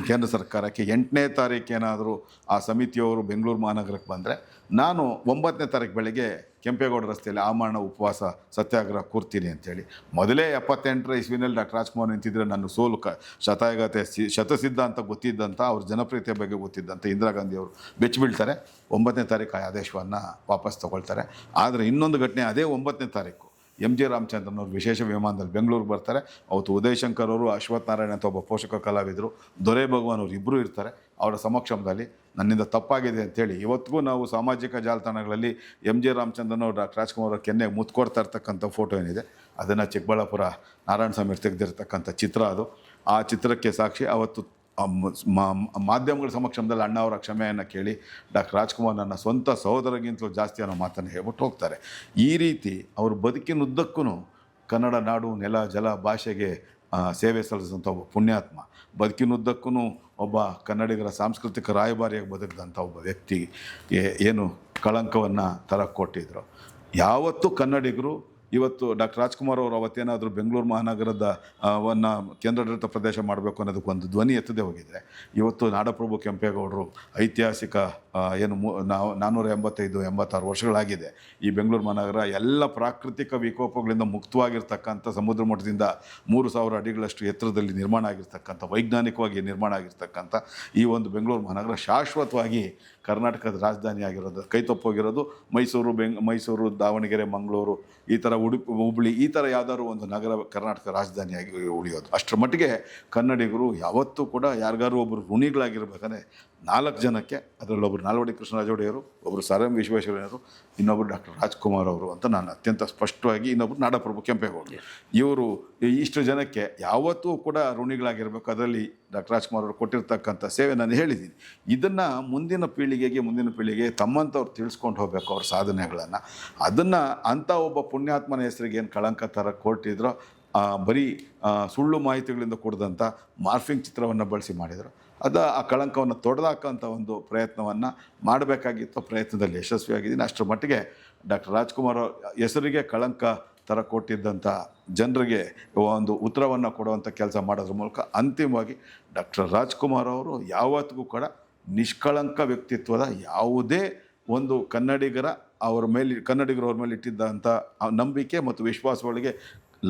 ಕೇಂದ್ರ ಸರ್ಕಾರಕ್ಕೆ 8ನೇ ತಾರೀಕೇನಾದರೂ ಆ ಸಮಿತಿಯವರು ಬೆಂಗಳೂರು ಮಹಾನಗರಕ್ಕೆ ಬಂದರೆ ನಾನು 9ನೇ ತಾರೀಕು ಬೆಳಗ್ಗೆ ಕೆಂಪೇಗೌಡ ರಸ್ತೆಯಲ್ಲಿ ಆಮರಣ ಉಪವಾಸ ಸತ್ಯಾಗ್ರಹ ಕೂರ್ತೀನಿ ಅಂತೇಳಿ. ಮೊದಲೇ 78ರ ಇಸ್ವಿನಲ್ಲಿ ಡಾಕ್ಟರ್ ರಾಜ್ಕುಮಾರ್ ನಿಂತಿದ್ದರೆ ನನ್ನ ಸೋಲು ಶತಾಯಗತೆ ಶತಸಿದ್ಧ ಅಂತ ಗೊತ್ತಿದ್ದಂಥ ಅವ್ರ ಜನಪ್ರಿಯತೆ ಬಗ್ಗೆ ಗೊತ್ತಿದ್ದಂಥ ಇಂದಿರಾ ಗಾಂಧಿ ಅವರು ಬೆಚ್ಚಿಬೀಳ್ತಾರೆ. 9ನೇ ತಾರೀಕು ಆ ಆದೇಶವನ್ನು ವಾಪಸ್ ತಗೊಳ್ತಾರೆ. ಆದರೆ ಇನ್ನೊಂದು ಘಟನೆ, ಅದೇ 9ನೇ ತಾರೀಕು MG ರಾಮಚಂದ್ರನ್ ಅವರು ವಿಶೇಷ ವಿಮಾನದಲ್ಲಿ ಬೆಂಗಳೂರಿಗೆ ಬರ್ತಾರೆ. ಅವತ್ತು ಉದಯಶಂಕರ್ ಅವರು, ಅಶ್ವಥ್ ನಾರಾಯಣ ಅಂತ ಒಬ್ಬ ಪೋಷಕ ಕಲಾವಿದರು, ದೊರೆ ಭಗವಾನ್ ಅವರು ಇಬ್ಬರು ಇರ್ತಾರೆ. ಅವರ ಸಮಕ್ಷಮದಲ್ಲಿ ನನ್ನಿಂದ ತಪ್ಪಾಗಿದೆ ಅಂಥೇಳಿ ಇವತ್ತಿಗೂ ನಾವು ಸಾಮಾಜಿಕ ಜಾಲತಾಣಗಳಲ್ಲಿ MG ರಾಮಚಂದ್ರನ್ ಅವರು ಡಾಕ್ಟರ್ ರಾಜ್ಕುಮಾರ್ ಅವ್ರ ಕೆನ್ನೆಗೆ ಮುತ್ಕೊಡ್ತಾ ಇರ್ತಕ್ಕಂಥ ಫೋಟೋ ಏನಿದೆ ಅದನ್ನು ಚಿಕ್ಕಬಳ್ಳಾಪುರ ನಾರಾಯಣ ಸ್ವಾಮಿ ತೆಗೆದಿರ್ತಕ್ಕಂಥ ಚಿತ್ರ ಅದು. ಆ ಚಿತ್ರಕ್ಕೆ ಸಾಕ್ಷಿ ಅವತ್ತು ಮಾಧ್ಯಮಗಳ ಸಮಕ್ಷಮದಲ್ಲಿ ಅಣ್ಣ ಅವರ ಕ್ಷಮೆಯನ್ನು ಕೇಳಿ ಡಾಕ್ಟರ್ ರಾಜ್ಕುಮಾರ್ ನನ್ನ ಸ್ವಂತ ಸಹೋದರಗಿಂತಲೂ ಜಾಸ್ತಿ ಅನ್ನೋ ಮಾತನ್ನು ಹೇಳ್ಬಿಟ್ಟು ಹೋಗ್ತಾರೆ. ಈ ರೀತಿ ಅವರು ಬದುಕಿನುದ್ದಕ್ಕೂ ಕನ್ನಡ ನಾಡು, ನೆಲ, ಜಲ, ಭಾಷೆಗೆ ಸೇವೆ ಸಲ್ಲಿಸಿದಂಥ ಒಬ್ಬ ಪುಣ್ಯಾತ್ಮ, ಬದುಕಿನುದ್ದಕ್ಕೂ ಒಬ್ಬ ಕನ್ನಡಿಗರ ಸಾಂಸ್ಕೃತಿಕ ರಾಯಭಾರಿಯಾಗಿ ಬದುಕಿದಂಥ ಒಬ್ಬ ವ್ಯಕ್ತಿಗೆ ಏನು ಕಳಂಕವನ್ನು ತರಕ್ಕೆ ಕೊಟ್ಟಿದ್ರು. ಯಾವತ್ತೂ ಕನ್ನಡಿಗರು ಇವತ್ತು ಡಾಕ್ಟರ್ ರಾಜ್ಕುಮಾರ್ ಅವರು ಅವತ್ತೇನಾದರೂ ಬೆಂಗಳೂರು ಮಹಾನಗರದ ಕೇಂದ್ರಾಡಳಿತ ಪ್ರದೇಶ ಮಾಡಬೇಕು ಅನ್ನೋದಕ್ಕೆ ಒಂದು ಧ್ವನಿ ಎತ್ತದೇ ಹೋಗಿದ್ರೆ ಇವತ್ತು ನಾಡಪ್ರಭು ಕೆಂಪೇಗೌಡರು ಐತಿಹಾಸಿಕ ಏನು 485-86 ವರ್ಷಗಳಾಗಿದೆ ಈ ಬೆಂಗಳೂರು ಮಹಾನಗರ ಎಲ್ಲ ಪ್ರಾಕೃತಿಕ ವಿಕೋಪಗಳಿಂದ ಮುಕ್ತವಾಗಿರ್ತಕ್ಕಂಥ ಸಮುದ್ರ ಮಟ್ಟದಿಂದ 3000 ಅಡಿಗಳಷ್ಟು ಎತ್ತರದಲ್ಲಿ ನಿರ್ಮಾಣ ಆಗಿರ್ತಕ್ಕಂಥ, ವೈಜ್ಞಾನಿಕವಾಗಿ ನಿರ್ಮಾಣ ಆಗಿರ್ತಕ್ಕಂಥ ಈ ಒಂದು ಬೆಂಗಳೂರು ಮಹಾನಗರ ಶಾಶ್ವತವಾಗಿ ಕರ್ನಾಟಕದ ರಾಜಧಾನಿ ಆಗಿರೋದು, ಕೈತಪ್ಪೋಗಿರೋದು ಮೈಸೂರು, ದಾವಣಗೆರೆ, ಮಂಗಳೂರು, ಈ ಥರ ಉಡುಪಿ, ಹುಬ್ಬಳ್ಳಿ, ಈ ಥರ ಯಾವ್ದಾದ್ರು ಒಂದು ನಗರ ಕರ್ನಾಟಕ ರಾಜಧಾನಿಯಾಗಿ ಉಳಿಯೋದು. ಅಷ್ಟರ ಮಟ್ಟಿಗೆ ಕನ್ನಡಿಗರು ಯಾವತ್ತೂ ಕೂಡ ಯಾರಿಗಾರು ಒಬ್ಬರು ಋಣಿಗಳಾಗಿರ್ಬೇಕಂದ್ರೆ 4 ಜನಕ್ಕೆ, ಅದರಲ್ಲೊಬ್ಬರು ನಾಲ್ವಡಿ ಕೃಷ್ಣರಾಜ ಒಡೆಯರು, ಒಬ್ಬರು ಸರ್ ಎಂ ವಿಶ್ವೇಶ್ವರಯ್ಯನವರು, ಇನ್ನೊಬ್ಬರು ಡಾಕ್ಟರ್ ರಾಜ್ಕುಮಾರ್ ಅವರು ಅಂತ ನಾನು ಅತ್ಯಂತ ಸ್ಪಷ್ಟವಾಗಿ, ಇನ್ನೊಬ್ಬರು ನಾಡಪ್ರಭು ಕೆಂಪೇಗೌಡರು, ಇವರು ಇಷ್ಟು ಜನಕ್ಕೆ ಯಾವತ್ತೂ ಕೂಡ ಋಣಿಗಳಾಗಿರಬೇಕು. ಅದರಲ್ಲಿ ಡಾಕ್ಟರ್ ರಾಜ್ಕುಮಾರ್ ಅವರು ಕೊಟ್ಟಿರ್ತಕ್ಕಂಥ ಸೇವೆ ನಾನು ಹೇಳಿದ್ದೀನಿ. ಇದನ್ನು ಮುಂದಿನ ಪೀಳಿಗೆಗೆ ತಮ್ಮಂಥವ್ರು ತಿಳಿಸ್ಕೊಂಡು ಹೋಗಬೇಕು ಅವ್ರ ಸಾಧನೆಗಳನ್ನು. ಅದನ್ನು ಅಂಥ ಒಬ್ಬ ಪುಣ್ಯಾತ್ಮನ ಹೆಸರಿಗೆ ಏನು ಕಳಂಕ ಥರ ಕೊಟ್ಟಿದ್ರೋ, ಬರೀ ಸುಳ್ಳು ಮಾಹಿತಿಗಳಿಂದ ಕೂಡಿದಂಥ ಮಾರ್ಫಿಂಗ್ ಚಿತ್ರವನ್ನು ಬಳಸಿ ಮಾಡಿದರು. ಆ ಕಳಂಕವನ್ನು ತೊಡೆದಾಕೋಂಥ ಒಂದು ಪ್ರಯತ್ನವನ್ನು ಮಾಡಬೇಕಾಗಿತ್ತು. ಪ್ರಯತ್ನದಲ್ಲಿ ಯಶಸ್ವಿಯಾಗಿದ್ದೀನಿ. ಅಷ್ಟರ ಮಟ್ಟಿಗೆ ಡಾಕ್ಟರ್ ರಾಜ್ಕುಮಾರ್ ಹೆಸರಿಗೆ ಕಳಂಕ ಥರ ಕೊಟ್ಟಿದ್ದಂಥ ಜನರಿಗೆ ಒಂದು ಉತ್ತರವನ್ನು ಕೊಡುವಂಥ ಕೆಲಸ ಮಾಡೋದ್ರ ಮೂಲಕ ಅಂತಿಮವಾಗಿ ಡಾಕ್ಟರ್ ರಾಜ್ಕುಮಾರ್ ಅವರು ಯಾವತ್ತಿಗೂ ಕೂಡ ನಿಷ್ಕಳಂಕ ವ್ಯಕ್ತಿತ್ವದ ಯಾವುದೇ ಒಂದು ಕನ್ನಡಿಗರು ಅವ್ರ ಮೇಲೆ ಇಟ್ಟಿದ್ದಂಥ ನಂಬಿಕೆ ಮತ್ತು ವಿಶ್ವಾಸಗಳಿಗೆ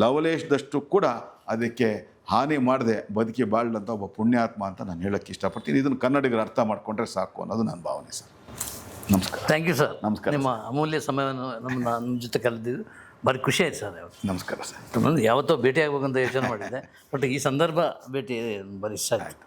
ಲವಲೇಶದಷ್ಟು ಕೂಡ ಅದಕ್ಕೆ ಹಾನಿ ಮಾಡದೆ ಬದುಕಿ ಬಾಳ್ದಂಥ ಒಬ್ಬ ಪುಣ್ಯಾತ್ಮ ಅಂತ ನಾನು ಹೇಳೋಕ್ಕೆ ಇಷ್ಟಪಡ್ತೀನಿ. ಇದನ್ನು ಕನ್ನಡಿಗರು ಅರ್ಥ ಮಾಡಿಕೊಂಡ್ರೆ ಸಾಕು ಅನ್ನೋದು ನನ್ನ ಭಾವನೆ ಸರ್. ನಮಸ್ಕಾರ. Thank you sir. ನಮಸ್ಕಾರ. ನಿಮ್ಮ ಅಮೂಲ್ಯ ಸಮಯವನ್ನು ನಮ್ಮ ಜೊತೆ ಕಳೆದಿದ್ದು ಭಾರಿ ಖುಷಿ ಆಯ್ತು ಸರ್. ನಮಸ್ಕಾರ ಸರ್. ಯಾವತ್ತೋ ಭೇಟಿ ಆಗ್ಬೇಕಂತ ಯೋಚನೆ ಮಾಡಿದ್ದೆ, ಬಟ್ ಈ ಸಂದರ್ಭ ಭೇಟಿ ಭಾರಿ ಇಷ್ಟ ಆಯಿತು.